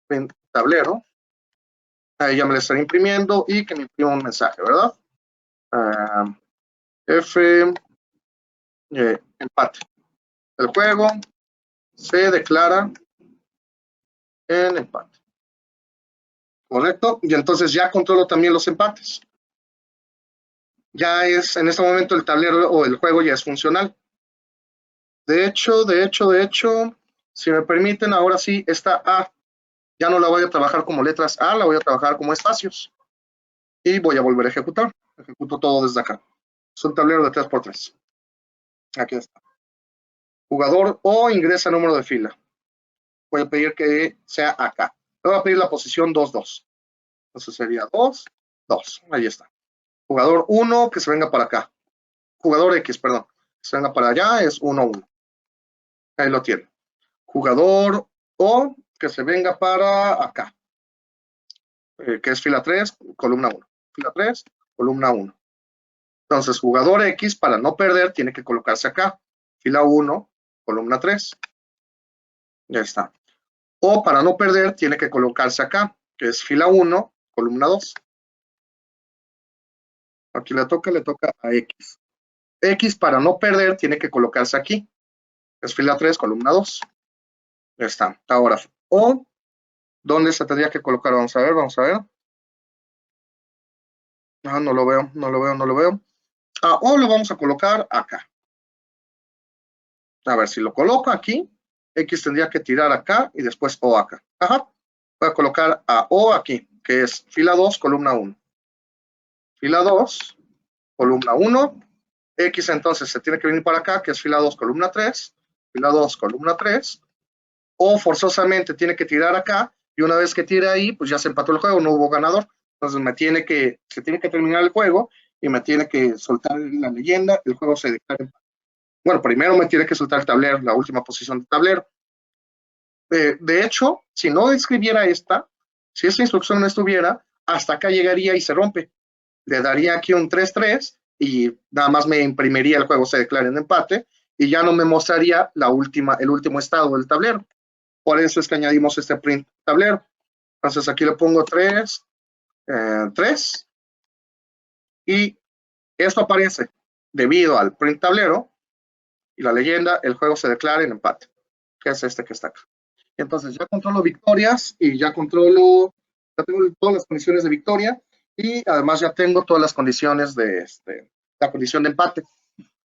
print tablero, ahí ya me lo estaré imprimiendo y que me imprima un mensaje, ¿verdad? Empate. El juego se declara en empate. ¿Correcto? Y entonces ya controlo también los empates. Ya es, en este momento el tablero o el juego ya es funcional. De hecho, si me permiten, ahora sí, esta A ya no la voy a trabajar como letras A, la voy a trabajar como espacios. Y voy a volver a ejecutar. Ejecuto todo desde acá. Es un tablero de 3x3. Aquí está. Jugador O ingresa número de fila. Voy a pedir que sea acá. Le voy a pedir la posición 2-2. Entonces sería 2, 2. Ahí está. Jugador 1 que se venga para acá. Jugador X, perdón. Que se venga para allá es 1-1. Ahí lo tiene. Jugador O que se venga para acá. Que es fila 3, columna 1. Fila 3, columna 1. Entonces, jugador X, para no perder, tiene que colocarse acá. Fila 1, columna 3. Ya está. O para no perder, tiene que colocarse acá, que es fila 1, columna 2. Aquí le toca a X. X, para no perder, tiene que colocarse aquí. Es fila 3, columna 2. Ya está. Ahora, O, ¿dónde se tendría que colocar? Vamos a ver. Ah, no lo veo. O lo vamos a colocar acá. A ver, si lo coloco aquí, X tendría que tirar acá y después O acá. Ajá. Voy a colocar a O aquí, que es fila 2, columna 1. Fila 2, columna 1. X entonces se tiene que venir para acá, que es fila 2, columna 3. Fila 2, columna 3. O forzosamente tiene que tirar acá y una vez que tire ahí, pues ya se empató el juego, no hubo ganador. Entonces se tiene que terminar el juego y me tiene que soltar la leyenda, el juego se declara empate. Bueno, primero me tiene que soltar el tablero, la última posición del tablero. De hecho, si no escribiera si esta instrucción no estuviera, hasta acá llegaría y se rompe. Le daría aquí un 3-3 y nada más me imprimiría el juego se declara en empate y ya no me mostraría el último estado del tablero. Por eso es que añadimos este print tablero. Entonces aquí le pongo 3, 3 y esto aparece debido al print tablero y la leyenda, el juego se declara en empate, que es este que está acá. Entonces ya controlo victorias y ya tengo todas las condiciones de victoria y además ya tengo todas las condiciones de la condición de empate.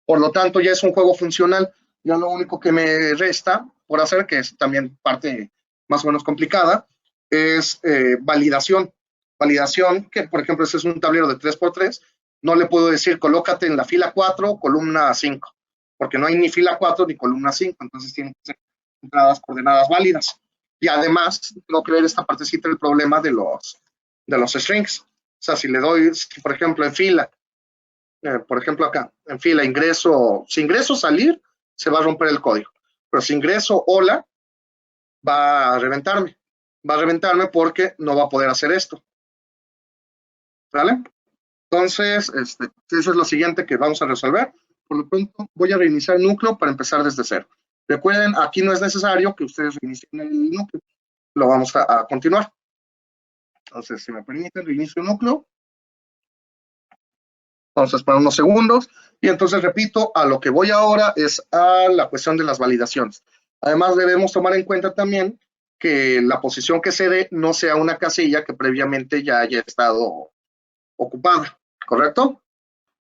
Por lo tanto, ya es un juego funcional. Ya lo único que me resta por hacer, que es también parte más o menos complicada, es validación. Validación, que por ejemplo, ese es un tablero de 3x3, no le puedo decir colócate en la fila 4, columna 5, porque no hay ni fila 4 ni columna 5, entonces tienen que ser entradas coordenadas válidas. Y además, no creer esta partecita el problema de los strings. O sea, si le doy, por ejemplo, en fila, por ejemplo acá, en fila, si ingreso salir, se va a romper el código. Pero si ingreso hola, va a reventarme. Va a reventarme porque no va a poder hacer esto. ¿Vale? Entonces, eso es lo siguiente que vamos a resolver. Por lo pronto, voy a reiniciar el núcleo para empezar desde cero. Recuerden, aquí no es necesario que ustedes reinicien el núcleo. Lo vamos a continuar. Entonces, si me permiten, reinicio el núcleo. Vamos a esperar unos segundos. Y entonces, repito, a lo que voy ahora es a la cuestión de las validaciones. Además, debemos tomar en cuenta también que la posición que se dé no sea una casilla que previamente ya haya estado ocupada, ¿correcto?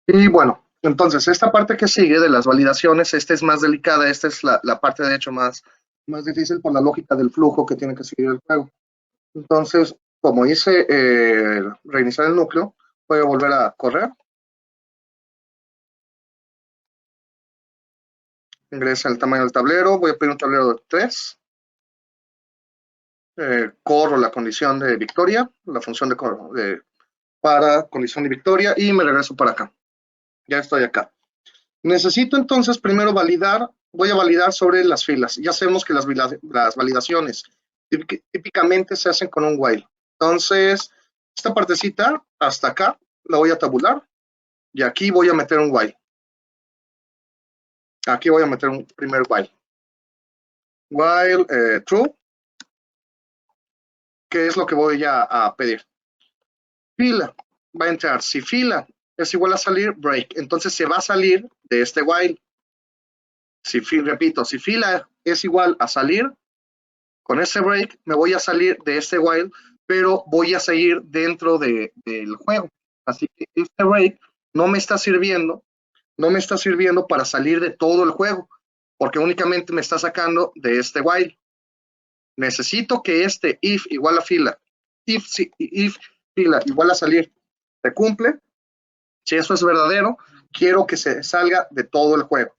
Y bueno, entonces, esta parte que sigue de las validaciones, esta es más delicada, esta es la parte de hecho más difícil por la lógica del flujo que tiene que seguir el juego. Entonces, como hice reiniciar el núcleo, voy a volver a correr. Ingresa el tamaño del tablero, voy a pedir un tablero de 3. Corro la condición de victoria, la función para condición de victoria y me regreso para acá. Ya estoy acá. Necesito entonces primero validar, voy a validar sobre las filas. Ya sabemos que las validaciones típicamente se hacen con un while. Entonces, esta partecita hasta acá la voy a tabular y aquí voy a meter un while. Aquí voy a meter un primer while. While true. ¿Qué es lo que voy a pedir? Fila va a entrar. Si fila es igual a salir, break. Entonces se va a salir de este while. Repito, si fila es igual a salir, con ese break me voy a salir de este while, pero voy a seguir dentro del juego. Así que este break no me está sirviendo para salir de todo el juego, porque únicamente me está sacando de este while. Necesito que este if igual a fila, if fila igual a salir, se cumple. Si eso es verdadero, quiero que se salga de todo el juego.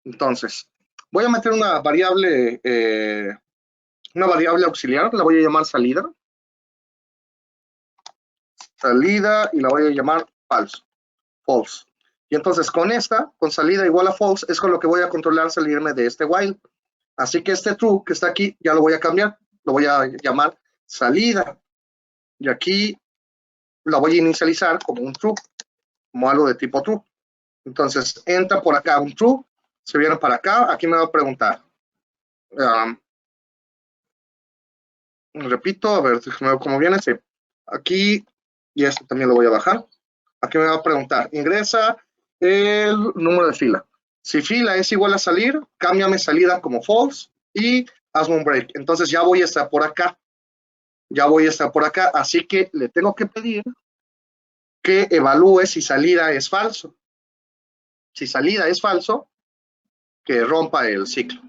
Entonces, voy a meter una variable auxiliar, la voy a llamar salida. Salida y la voy a llamar false. Y entonces con salida igual a false, es con lo que voy a controlar salirme de este while. Así que este true que está aquí, ya lo voy a cambiar. Lo voy a llamar salida. Y aquí la voy a inicializar como un true, como algo de tipo true. Entonces entra por acá un true, se viene para acá, aquí me va a preguntar. Repito, a ver, déjame ver cómo viene. Sí. Aquí, y esto también lo voy a bajar. Aquí me va a preguntar, ingresa el número de fila. Si fila es igual a salir, cámbiame salida como false y hazme un break. Entonces ya voy a estar por acá. Así que le tengo que pedir que evalúe si salida es falso. Si salida es falso, que rompa el ciclo.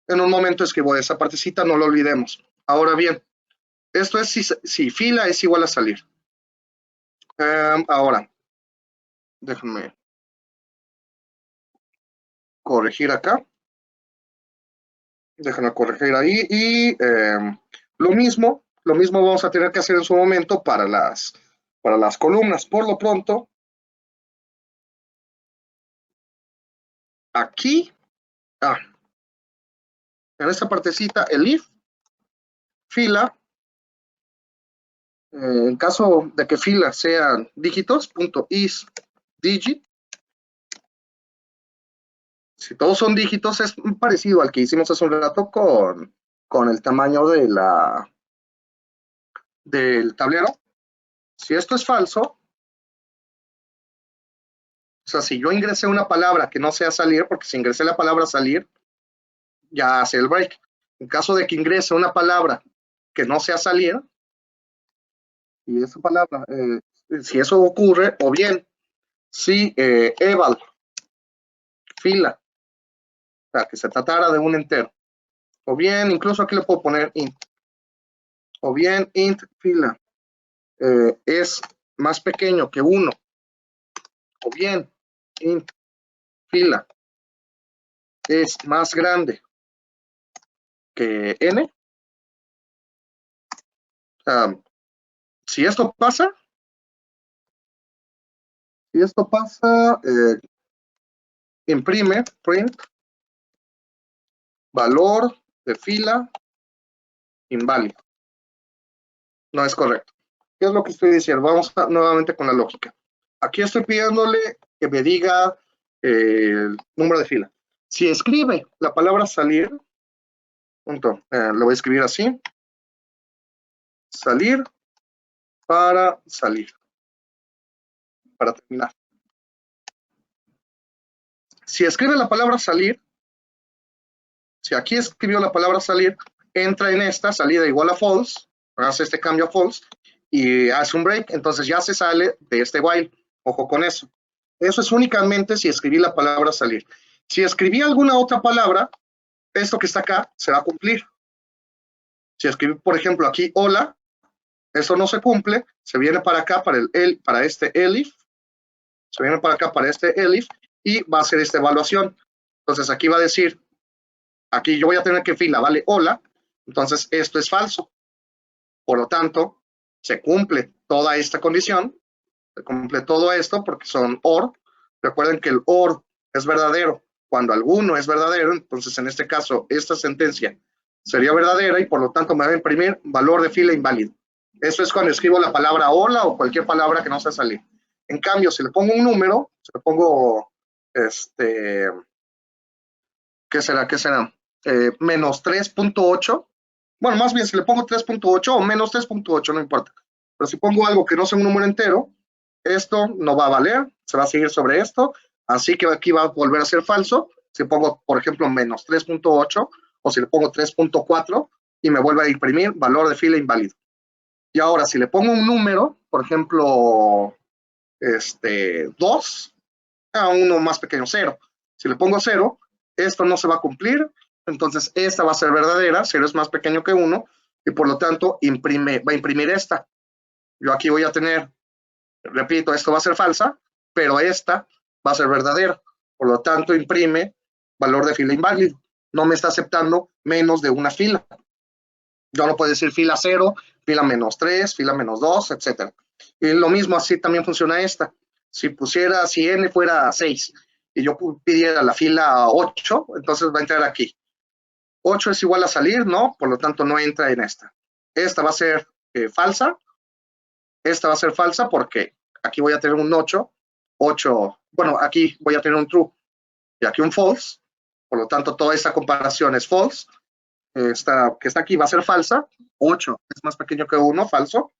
En un momento escribo esa partecita, no lo olvidemos. Ahora bien, esto es si fila es igual a salir. Ahora, déjenme corregir acá. Déjenme corregir ahí. Y lo mismo vamos a tener que hacer en su momento para las columnas. Por lo pronto, aquí, en esta partecita, el if, fila, en caso de que fila sean dígitos, punto is digit. Si todos son dígitos, es parecido al que hicimos hace un rato con el tamaño del tablero. Si esto es falso, o sea, si yo ingresé una palabra que no sea salir, porque si ingresé la palabra salir, ya hace el break. En caso de que ingrese una palabra que no sea salir, y esa palabra, si eso ocurre, o bien, si eval, fila, o sea, que se tratara de un entero, o bien, incluso aquí le puedo poner int, o bien int fila es más pequeño que 1, o bien int fila es más grande que n. Si esto pasa, imprime print valor de fila inválido. No es correcto. ¿Qué es lo que estoy diciendo? Vamos nuevamente con la lógica. Aquí estoy pidiéndole que me diga el número de fila. Si escribe la palabra salir, lo voy a escribir así, salir para salir, para terminar. Si escribe la palabra salir, si aquí escribió la palabra salir, entra en esta salida igual a false, hace este cambio a false y hace un break, entonces ya se sale de este while. Ojo con eso. Eso es únicamente si escribí la palabra salir. Si escribí alguna otra palabra, esto que está acá se va a cumplir. Si escribí, por ejemplo, aquí hola, eso no se cumple, se viene para acá para este elif, se viene para acá para este elif y va a hacer esta evaluación. Entonces aquí va a decir, aquí yo voy a tener que fila, vale, hola, entonces esto es falso. Por lo tanto, se cumple toda esta condición, se cumple todo esto porque son OR. Recuerden que el OR es verdadero cuando alguno es verdadero, entonces en este caso esta sentencia sería verdadera y por lo tanto me va a imprimir valor de fila inválido. Eso es cuando escribo la palabra hola o cualquier palabra que no sea salir. En cambio, si le pongo un número, si le pongo, ¿qué será? Menos 3.8. Bueno, más bien si le pongo 3.8 o menos 3.8, no importa. Pero si pongo algo que no sea un número entero, esto no va a valer, se va a seguir sobre esto, así que aquí va a volver a ser falso. Si pongo, por ejemplo, menos 3.8 o si le pongo 3.4 y me vuelve a imprimir valor de fila inválido. Y ahora, si le pongo un número, por ejemplo, 2, a uno más pequeño, 0. Si le pongo 0, esto no se va a cumplir, entonces esta va a ser verdadera, 0 es más pequeño que 1, y por lo tanto va a imprimir esta. Yo aquí voy a tener, repito, esto va a ser falsa, pero esta va a ser verdadera. Por lo tanto, imprime valor de fila inválido. No me está aceptando menos de una fila. Yo no puedo decir fila 0, fila menos 3, fila menos 2, etc. Y lo mismo, así también funciona esta. Si n fuera 6 y yo pidiera la fila 8, entonces va a entrar aquí. 8 es igual a salir, ¿no? Por lo tanto, no entra en esta. Esta va a ser falsa. Esta va a ser falsa porque aquí voy a tener un 8. Bueno, aquí voy a tener un true y aquí un false. Por lo tanto, toda esta comparación es false. Esta que está aquí va a ser falsa. 8 es más pequeño que 1, falso.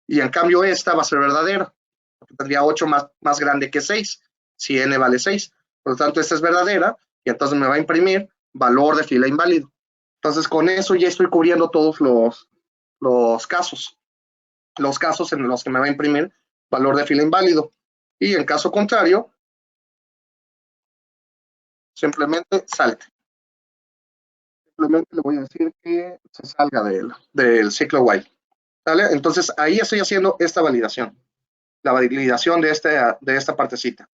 Y en cambio esta va a ser verdadera. Porque tendría 8 más grande que 6, si n vale 6. Por lo tanto, esta es verdadera y entonces me va a imprimir valor de fila inválido. Entonces, con eso ya estoy cubriendo todos los casos. Los casos en los que me va a imprimir valor de fila inválido. Y en caso contrario, simplemente salte. Simplemente le voy a decir que se salga del ciclo while. ¿Vale? Entonces, ahí estoy haciendo esta validación. La validación de esta partecita.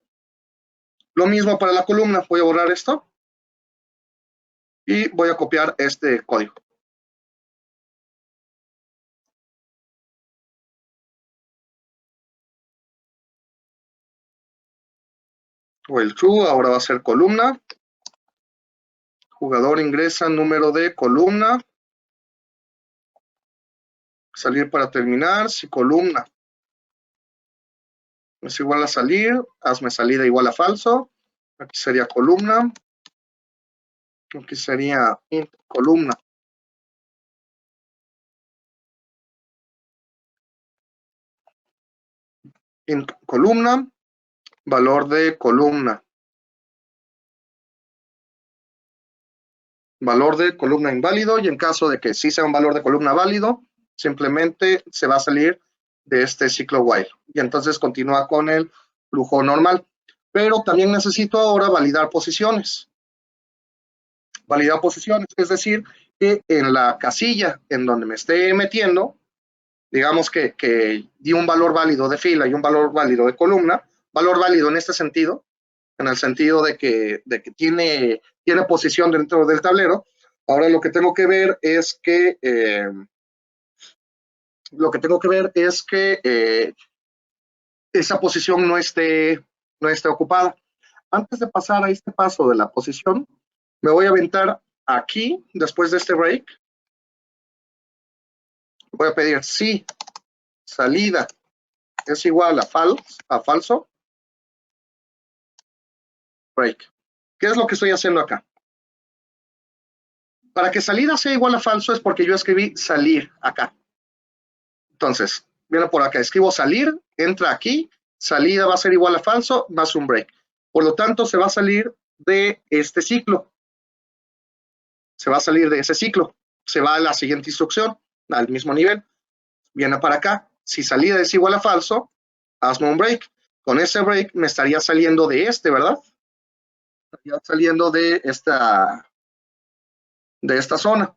Lo mismo para la columna. Voy a borrar esto. Y voy a copiar este código. O el true ahora va a ser columna. Jugador ingresa número de columna. Salir para terminar. Si columna es igual a salir, hazme salida igual a falso. Aquí sería columna. Aquí sería int columna. Int columna, valor de columna. valor de columna inválido, y en caso de que sí sea un valor de columna válido, simplemente se va a salir de este ciclo while y entonces continúa con el flujo normal. Pero también necesito ahora validar posiciones. Validar posiciones, es decir, que en la casilla en donde me esté metiendo, digamos que di un valor válido de fila y un valor válido de columna, valor válido en este sentido, en el sentido de que tiene posición dentro del tablero. Ahora lo que tengo que ver es que esa posición no esté ocupada. Antes de pasar a este paso de la posición, me voy a aventar aquí, después de este break, voy a pedir si salida es igual a falso, break. ¿Qué es lo que estoy haciendo acá? Para que salida sea igual a falso es porque yo escribí salir acá. Entonces, viene por acá, escribo salir, entra aquí, salida va a ser igual a falso, más un break. Por lo tanto, se va a salir de este ciclo. Se va a salir de ese ciclo. Se va a la siguiente instrucción, al mismo nivel. Viene para acá. Si salida es igual a falso, hazme un break. Con ese break me estaría saliendo de este, ¿verdad? Estaría saliendo de esta zona.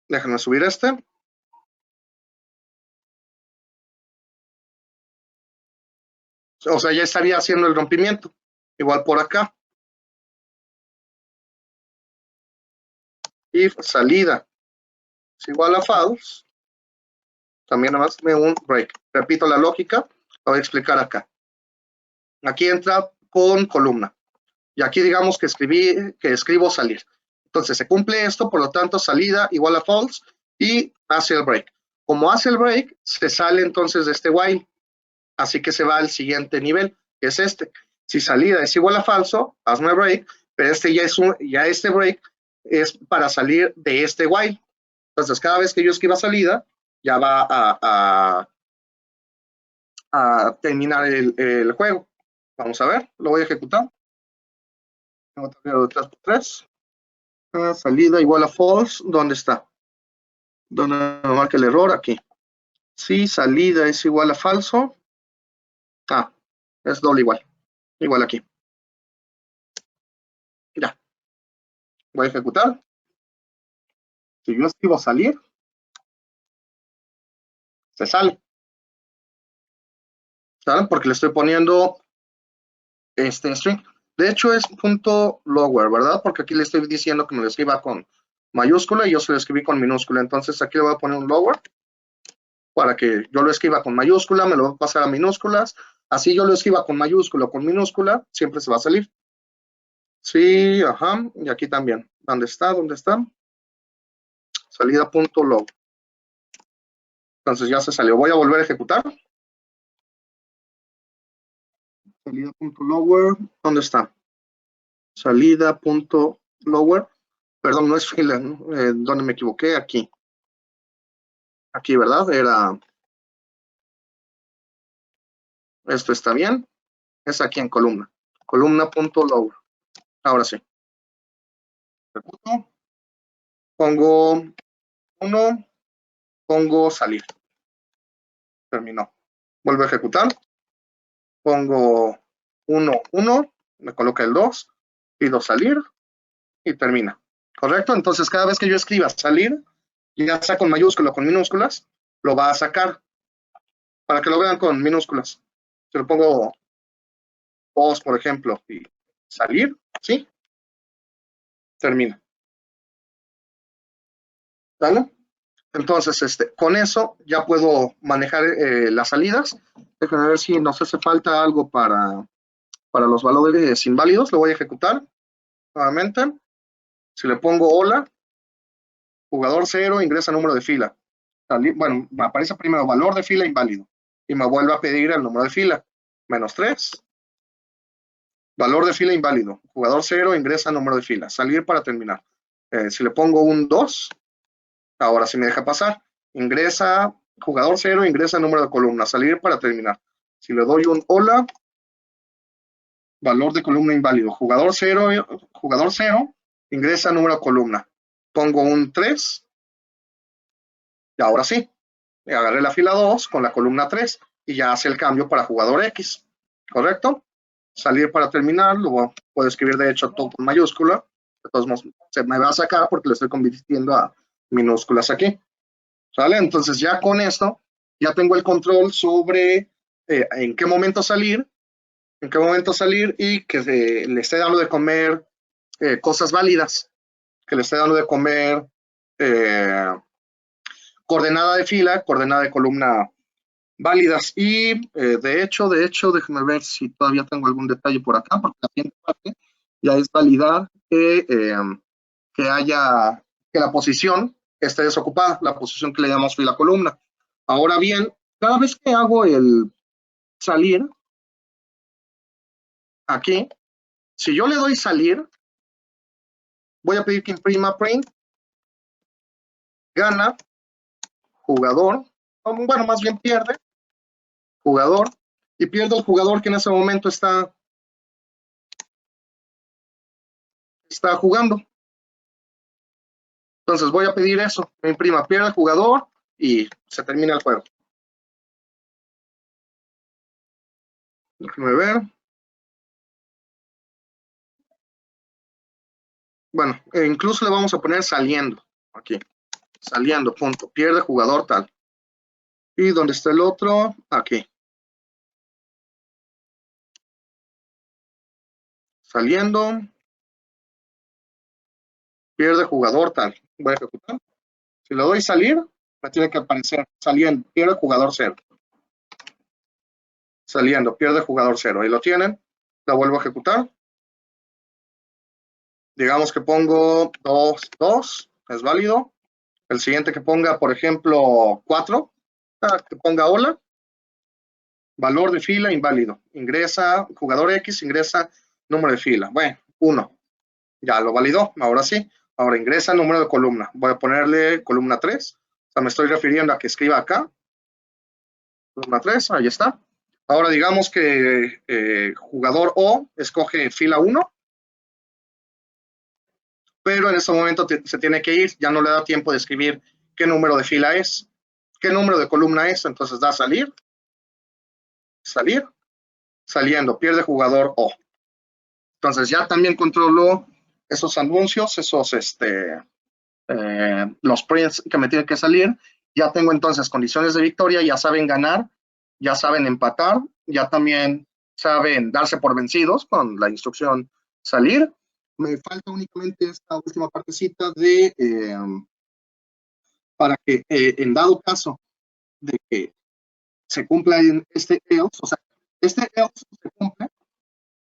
Déjenme subir este. O sea, ya estaría haciendo el rompimiento. Igual por acá. If salida es igual a false, también nada más me un break. Repito la lógica, lo voy a explicar acá. Aquí entra con columna. Y aquí digamos que escribo salir. Entonces se cumple esto, por lo tanto salida igual a false y hace el break. Como hace el break, se sale entonces de este while. Así que se va al siguiente nivel, que es este. Si salida es igual a falso, hazme break, pero este break es para salir de este while. Entonces, cada vez que yo escriba salida, ya va a terminar el juego. Vamos a ver, lo voy a ejecutar. Tengo tablero de 3x3. Salida igual a false, ¿dónde está? ¿Dónde me marca el error? Aquí. Si salida es igual a falso, es doble igual aquí. Ya, voy a ejecutar. Si yo escribo salir, se sale. ¿Saben? Porque le estoy poniendo este string. De hecho es punto lower, ¿verdad? Porque aquí le estoy diciendo que me lo escriba con mayúscula y yo se lo escribí con minúscula. Entonces aquí le voy a poner un lower para que yo lo escriba con mayúscula, me lo voy a pasar a minúsculas. Así yo lo escriba con mayúscula o con minúscula, siempre se va a salir. Sí, ajá, y aquí también. ¿Dónde está? ¿Dónde está? Salida punto low. Entonces ya se salió. Voy a volver a ejecutar. Salida punto lower. ¿Dónde está? Salida punto lower. Perdón, no es fila, ¿no? ¿Dónde me equivoqué? Aquí. Aquí, ¿verdad? Esto está bien. Es aquí en columna. Columna punto lower. Ahora sí. Ejecuto. Pongo 1. Pongo salir. Terminó. Vuelvo a ejecutar. Pongo 1, 1. Me coloca el 2. Pido salir. Y termina. ¿Correcto? Entonces, cada vez que yo escriba salir, ya sea con mayúsculas o con minúsculas, lo va a sacar. Para que lo vean con minúsculas. Si lo pongo 2, por ejemplo, y salir, ¿sí? Termina. ¿Vale? Entonces, con eso ya puedo manejar las salidas. Déjenme ver si nos hace falta algo para los valores inválidos. Lo voy a ejecutar nuevamente. Si le pongo hola, jugador 0, ingresa número de fila. Bueno, me aparece primero valor de fila inválido. Y me vuelve a pedir el número de fila. -3. Valor de fila inválido. Jugador 0, ingresa número de fila. Salir para terminar. Si le pongo un 2, ahora sí me deja pasar. Ingresa, jugador 0, ingresa número de columna. Salir para terminar. Si le doy un hola, valor de columna inválido, jugador 0, ingresa número de columna. Pongo un 3, y ahora sí, agarré la fila 2 con la columna 3 y ya hace el cambio para jugador X, ¿correcto? Salir para terminar, luego puedo escribir de hecho todo con mayúscula, de todos modos se me va a sacar porque lo estoy convirtiendo a minúsculas aquí, ¿sale? Entonces ya con esto, ya tengo el control sobre en qué momento salir y que le esté dando de comer cosas válidas, que le esté dando de comer coordenada de fila, coordenada de columna válidas. Y de hecho, déjenme ver si todavía tengo algún detalle por acá, porque la siguiente parte ya es validar que la posición esté desocupada, la posición que le llamamos fila columna. Ahora bien, cada vez que hago el salir, aquí, si yo le doy salir, voy a pedir que imprima print, gana, jugador, bueno, más bien pierde, jugador, y pierde el jugador que en ese momento está jugando. Entonces voy a pedir eso, me imprima, pierde el jugador y se termina el juego. Déjenme ver. Bueno, incluso le vamos a poner saliendo, aquí, saliendo, punto, pierde jugador tal. Y donde está el otro, aquí. Saliendo, pierde jugador tal. Voy a ejecutar. Si le doy salir, me tiene que aparecer saliendo, pierde jugador 0. Saliendo, pierde jugador 0. Ahí lo tienen. La vuelvo a ejecutar. Digamos que pongo 2, 2, es válido. El siguiente que ponga, por ejemplo, 4, que ponga hola. Valor de fila inválido. Ingresa, jugador X, ingresa número de fila. Bueno, 1. Ya lo validó, ahora sí. Ahora ingresa número de columna. Voy a ponerle columna 3. O sea, me estoy refiriendo a que escriba acá. Columna 3, ahí está. Ahora digamos que jugador O escoge fila 1. Pero en este momento se tiene que ir. Ya no le da tiempo de escribir qué número de fila es, qué número de columna es. Entonces da salir. Salir. Saliendo, pierde jugador O. Entonces ya también controlo esos anuncios, los prints que me tienen que salir. Ya tengo entonces condiciones de victoria, ya saben ganar, ya saben empatar, ya también saben darse por vencidos con la instrucción salir. Me falta únicamente esta última partecita para que en dado caso de que se cumpla en este else, o sea, este else se cumple,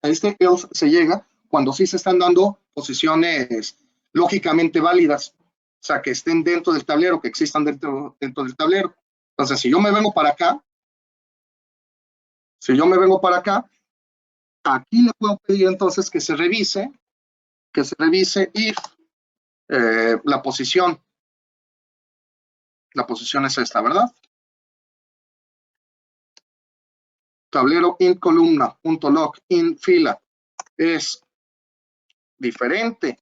a este else se llega cuando sí se están dando posiciones lógicamente válidas, o sea, que estén dentro del tablero, que existan dentro del tablero. Entonces, si yo me vengo para acá, aquí le puedo pedir entonces que se revise if la posición es esta, ¿verdad? Tablero in columna, punto log in fila es diferente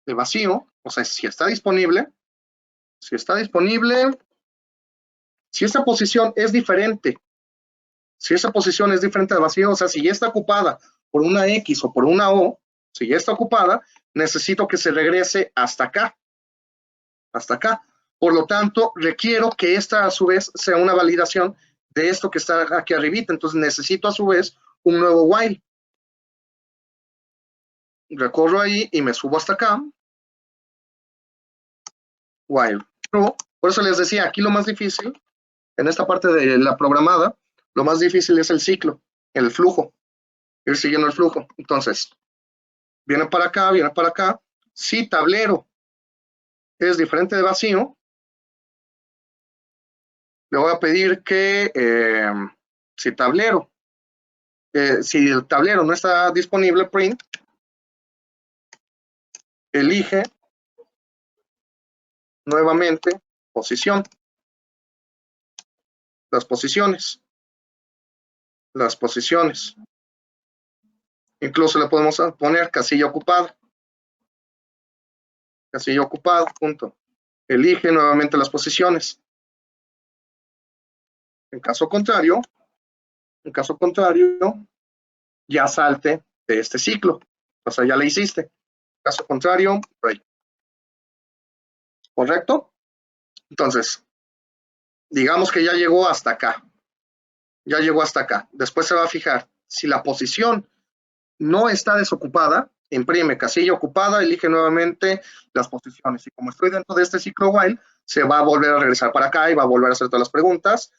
de vacío, o sea, si está disponible, si esta posición es diferente, de vacío, o sea, si ya está ocupada por una X o por una O, si ya está ocupada, necesito que se regrese hasta acá. Por lo tanto, requiero que esta a su vez sea una validación de esto que está aquí arribita. Entonces necesito a su vez un nuevo while. Recorro ahí y me subo hasta acá. While true. Por eso les decía, aquí lo más difícil, en esta parte de la programada, lo más difícil es el ciclo, el flujo, ir siguiendo el flujo. Entonces, viene para acá. Si tablero es diferente de vacío, le voy a pedir que si el tablero no está disponible, print, elige nuevamente posición, las posiciones. Incluso le podemos poner casilla ocupada. Casilla ocupada, punto. Elige nuevamente las posiciones. En caso contrario, ya salte de este ciclo. O sea, ya le hiciste. En caso contrario, break. ¿Correcto? Entonces, digamos que ya llegó hasta acá. Ya llegó hasta acá. Después se va a fijar si la posición no está desocupada, imprime casilla ocupada, elige nuevamente las posiciones. Y como estoy dentro de este ciclo while, se va a volver a regresar para acá y va a volver a hacer todas las preguntas.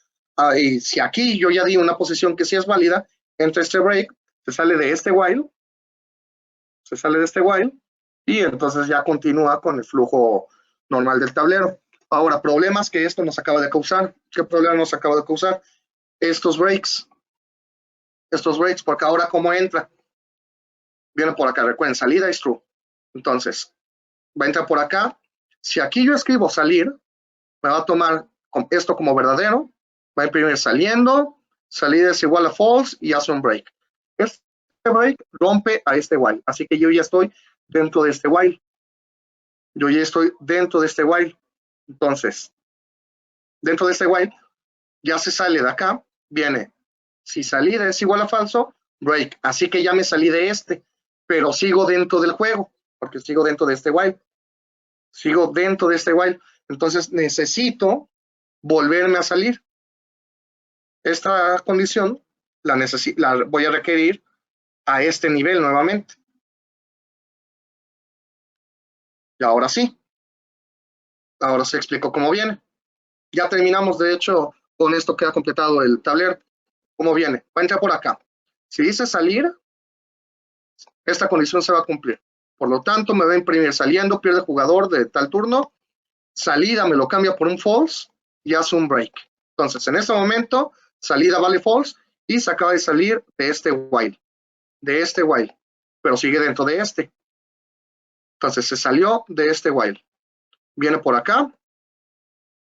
Y si aquí yo ya di una posición que sí es válida, entra este break, se sale de este while, y entonces ya continúa con el flujo normal del tablero. Ahora, problemas que esto nos acaba de causar. ¿Qué problema nos acaba de causar? Estos breaks, porque ahora ¿cómo entra? Viene por acá, recuerden, salida es true. Entonces, va a entrar por acá. Si aquí yo escribo salir, me va a tomar esto como verdadero, va a imprimir saliendo, salida es igual a false y hace un break. Este break rompe a este while, así que yo ya estoy dentro de este while. Entonces, dentro de este while, ya se sale de acá, viene, si salida es igual a falso, break. Así que ya me salí de este, pero sigo dentro del juego, porque sigo dentro de este while. Entonces necesito volverme a salir. Esta condición la voy a requerir a este nivel nuevamente. Y ahora sí. Ahora se explicó cómo viene. Ya terminamos, de hecho, con esto queda completado el tablero. ¿Cómo viene? Va a entrar por acá. Si dice salir, esta condición se va a cumplir. Por lo tanto, me va a imprimir saliendo, pierde jugador de tal turno. Salida me lo cambia por un false y hace un break. Entonces, en este momento, salida vale false y se acaba de salir de este while. Pero sigue dentro de este. Entonces, se salió de este while. Viene por acá.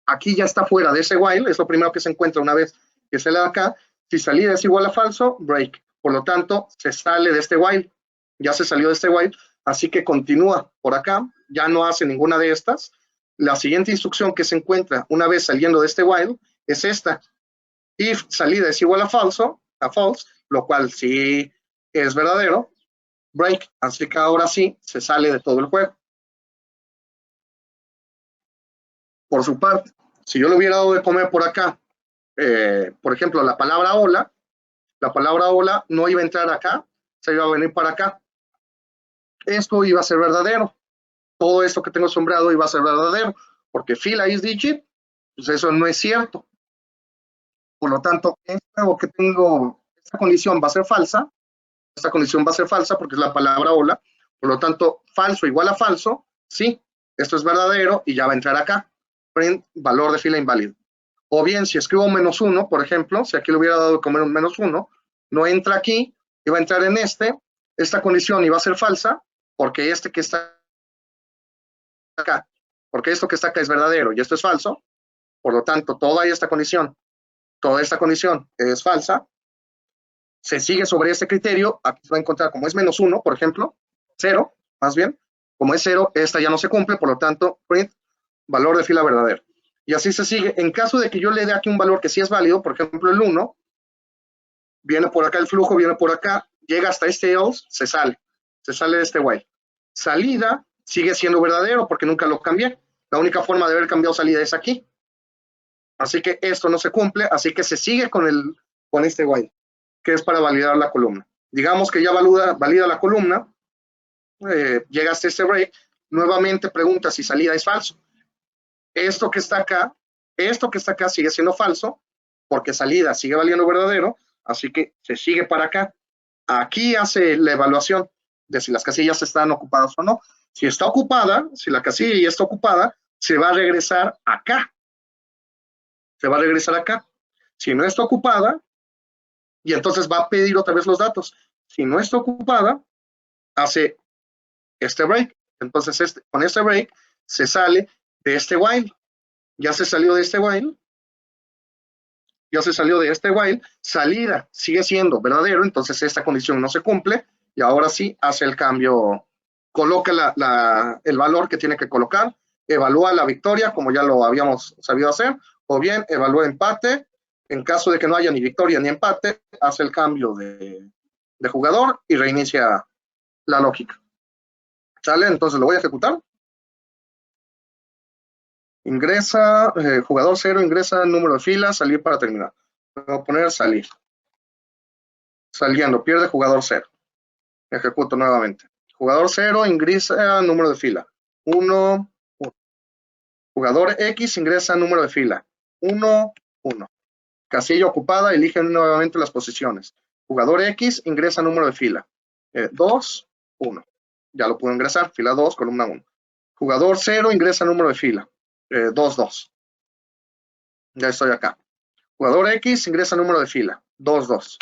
Aquí ya está fuera de ese while. Es lo primero que se encuentra una vez que sale de acá. Si salida es igual a falso, break. Por lo tanto, se sale de este while. Ya se salió de este while. Así que continúa por acá. Ya no hace ninguna de estas. La siguiente instrucción que se encuentra una vez saliendo de este while es esta. If salida es igual a false, lo cual sí es verdadero, break. Así que ahora sí se sale de todo el juego. Por su parte, si yo le hubiera dado de comer por acá, por ejemplo, la palabra hola no iba a entrar acá, se iba a venir para acá. Esto iba a ser verdadero. Todo esto que tengo sombreado iba a ser verdadero, porque fila is digit, pues eso no es cierto. Por lo tanto, esta condición va a ser falsa. Esta condición va a ser falsa porque es la palabra hola. Por lo tanto, falso igual a falso, sí, esto es verdadero y ya va a entrar acá. Print valor de fila inválido. O bien, si escribo -1, por ejemplo, si aquí le hubiera dado de comer un -1, no entra aquí, y va a entrar en esta condición iba a ser falsa, porque este que está acá, porque esto que está acá es verdadero y esto es falso. Por lo tanto, toda esta condición es falsa. Se sigue sobre este criterio, aquí se va a encontrar como es -1, por ejemplo, 0, más bien, como es 0, esta ya no se cumple, por lo tanto, print valor de fila verdadero. Y así se sigue. En caso de que yo le dé aquí un valor que sí es válido, por ejemplo el 1, viene por acá el flujo, viene por acá, llega hasta este else, se sale de este while. Salida sigue siendo verdadero porque nunca lo cambié. La única forma de haber cambiado salida es aquí. Así que esto no se cumple, así que se sigue con este while, que es para validar la columna. Digamos que ya valida la columna, llega hasta este break, nuevamente pregunta si salida es falso. Esto que está acá sigue siendo falso, porque salida sigue valiendo verdadero, así que se sigue para acá. Aquí hace la evaluación de si las casillas están ocupadas o no. Si está ocupada, si la casilla ya está ocupada, se va a regresar acá. Si no está ocupada, y entonces va a pedir otra vez los datos. Si no está ocupada, hace este break. Entonces con este break se sale de este while. Ya se salió de este while. Salida sigue siendo verdadero, entonces esta condición no se cumple. y ahora sí hace el cambio, coloca el valor que tiene que colocar, evalúa la victoria como ya lo habíamos sabido hacer, o bien evalúa empate. En caso de que no haya ni victoria ni empate, hace el cambio de jugador y reinicia la lógica. ¿Sale? Entonces lo voy a ejecutar. Ingresa, jugador 0, ingresa número de fila, salir para terminar. Voy a poner salir. Saliendo, pierde jugador 0. Ejecuto nuevamente. Jugador 0, ingresa número de fila. 1, 1. Jugador X, ingresa número de fila. 1, 1. Casilla ocupada, elige nuevamente las posiciones. Jugador X, ingresa número de fila. 2, 1. Ya lo puedo ingresar, fila 2, columna 1. Jugador 0, ingresa número de fila. 2, 2. Ya estoy acá. Jugador X, ingresa número de fila. 2, 2.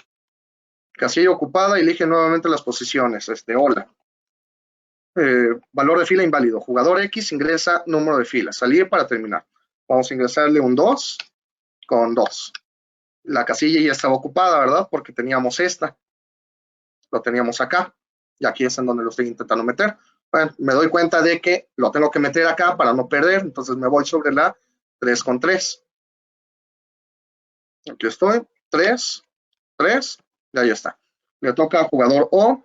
Casilla ocupada, elige nuevamente las posiciones. Hola. Valor de fila inválido. Jugador X, ingresa número de fila. Salir para terminar. Vamos a ingresarle un 2 con 2. La casilla ya estaba ocupada, ¿verdad? Porque teníamos esta. Lo teníamos acá. Y aquí es en donde lo estoy intentando meter. Bueno, me doy cuenta de que lo tengo que meter acá para no perder. Entonces me voy sobre la 3 con 3. Aquí estoy. 3, 3. Y ahí está. Le toca a jugador O.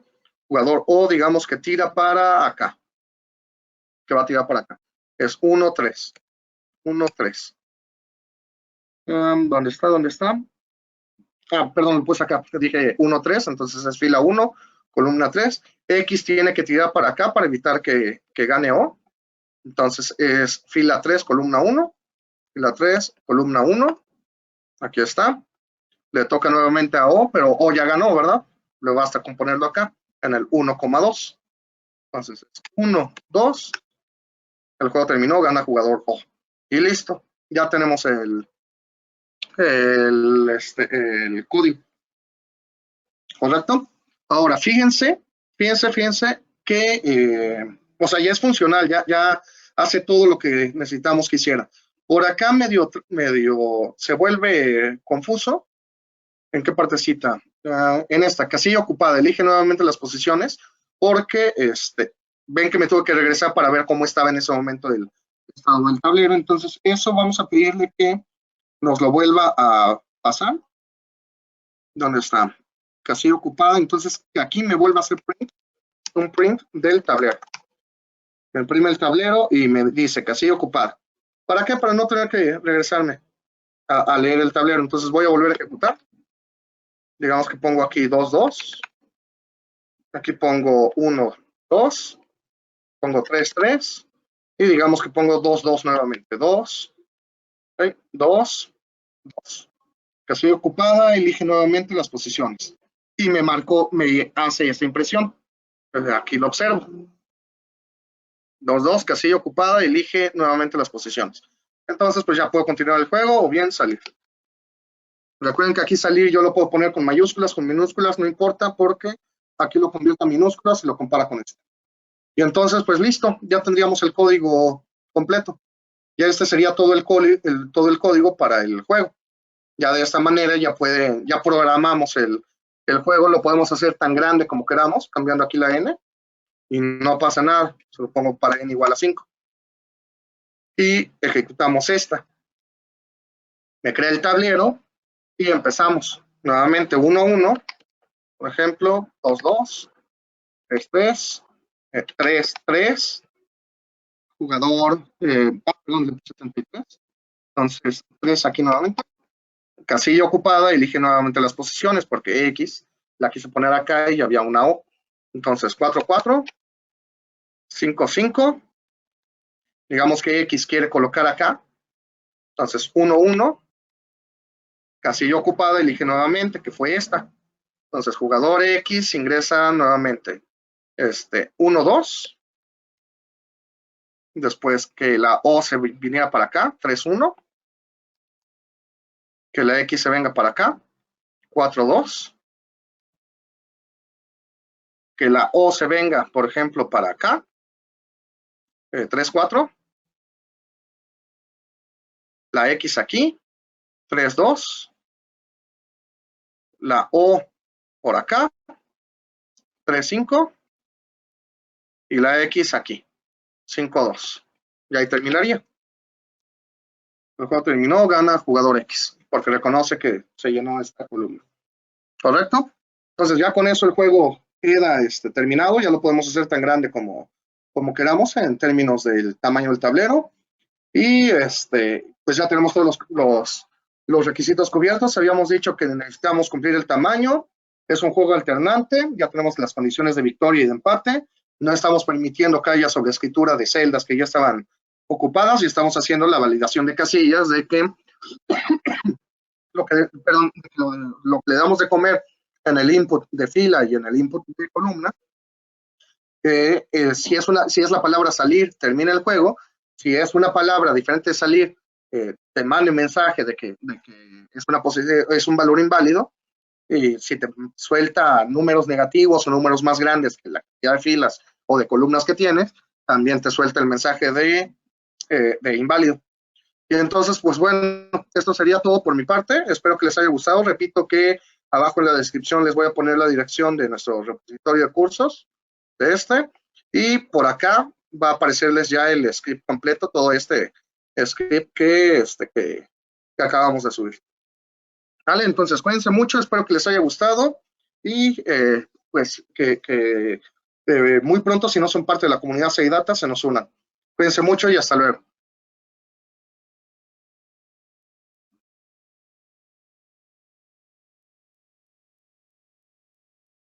Jugador O, digamos que tira para acá. Que va a tirar para acá. Es 1, 3. 1, 3. ¿Dónde está? ¿Dónde está? Perdón, lo puse acá. Dije 1, 3. Entonces es fila 1, columna 3. X tiene que tirar para acá para evitar que gane O. Entonces es fila 3, columna 1. Fila 3, columna 1. Aquí está. Le toca nuevamente a O, pero O ya ganó, ¿verdad? Le basta con ponerlo acá en el 1,2. Entonces, 1, 2. El juego terminó, gana jugador O. Y listo. Ya tenemos el código. ¿Correcto? Ahora, fíjense que, o sea, ya es funcional, ya hace todo lo que necesitamos que hiciera. Por acá medio se vuelve confuso. ¿En qué partecita? En esta, casilla ocupada, elige nuevamente las posiciones, porque ven que me tuve que regresar para ver cómo estaba en ese momento el estado del tablero. Entonces, eso vamos a pedirle que nos lo vuelva a pasar. ¿Dónde está? Casilla ocupada. Entonces, aquí me vuelve a hacer un print del tablero. Me imprime el tablero y me dice casilla ocupada. ¿Para qué? Para no tener que regresarme a leer el tablero. Entonces, voy a volver a ejecutar. Digamos que pongo aquí 2, 2. Aquí pongo 1, 2. Pongo 3, 3. Y digamos que pongo 2, 2 nuevamente. 2, 2, 2. Casilla ocupada, elige nuevamente las posiciones. Y me hace esta impresión. Aquí lo observo. 2, 2, casilla ocupada, elige nuevamente las posiciones. Entonces, pues ya puedo continuar el juego o bien salir. Recuerden que aquí salir yo lo puedo poner con mayúsculas, con minúsculas, no importa, porque aquí lo convierto a minúsculas y lo compara con este. Y entonces, pues listo, ya tendríamos el código completo. Ya este sería todo el código para el juego. Ya de esta manera ya programamos el juego, lo podemos hacer tan grande como queramos, cambiando aquí la n, y no pasa nada. Se lo pongo para n igual a 5. Y ejecutamos esta. Me crea el tablero y empezamos. Nuevamente 1, 1, por ejemplo, 2, 2, 3, 3, 3, 3, jugador, perdón, le puse 33. Entonces, 3 aquí nuevamente. Casilla ocupada, elige nuevamente las posiciones porque X la quise poner acá y había una O. Entonces, 4, 4, 5, 5. Digamos que X quiere colocar acá. Entonces, 1, 1. Casilla ocupada, elige nuevamente, que fue esta. Entonces, jugador X ingresa nuevamente 1, 2. Después que la O se viniera para acá, 3, 1. Que la X se venga para acá, 4, 2. Que la O se venga, por ejemplo, para acá, 3, 4. La X aquí, 3, 2. La O por acá, 3-5 y la X aquí, 5-2. Y ahí terminaría. El juego terminó, gana jugador X, porque reconoce que se llenó esta columna. ¿Correcto? Entonces ya con eso el juego queda terminado, ya lo podemos hacer tan grande como queramos en términos del tamaño del tablero. Y pues ya tenemos todos los requisitos cubiertos. Habíamos dicho que necesitamos cumplir el tamaño. Es un juego alternante, ya tenemos las condiciones de victoria y de empate. No estamos permitiendo que haya sobreescritura de celdas que ya estaban ocupadas y estamos haciendo la validación de casillas de que lo que le damos de comer en el input de fila y en el input de columna, si es la palabra salir, termina el juego. Si es una palabra diferente de salir, te manda un mensaje de que es un valor inválido. Y si te suelta números negativos o números más grandes que la cantidad de filas o de columnas que tienes, también te suelta el mensaje de inválido. Y entonces, pues bueno, esto sería todo por mi parte. Espero que les haya gustado. Repito que abajo en la descripción les voy a poner la dirección de nuestro repositorio de cursos, y por acá va a aparecerles ya el script completo, todo este script que acabamos de subir. ¿Vale? Entonces, cuídense mucho, espero que les haya gustado y pues que muy pronto, si no son parte de la comunidad SciData, se nos unan. Cuídense mucho y hasta luego.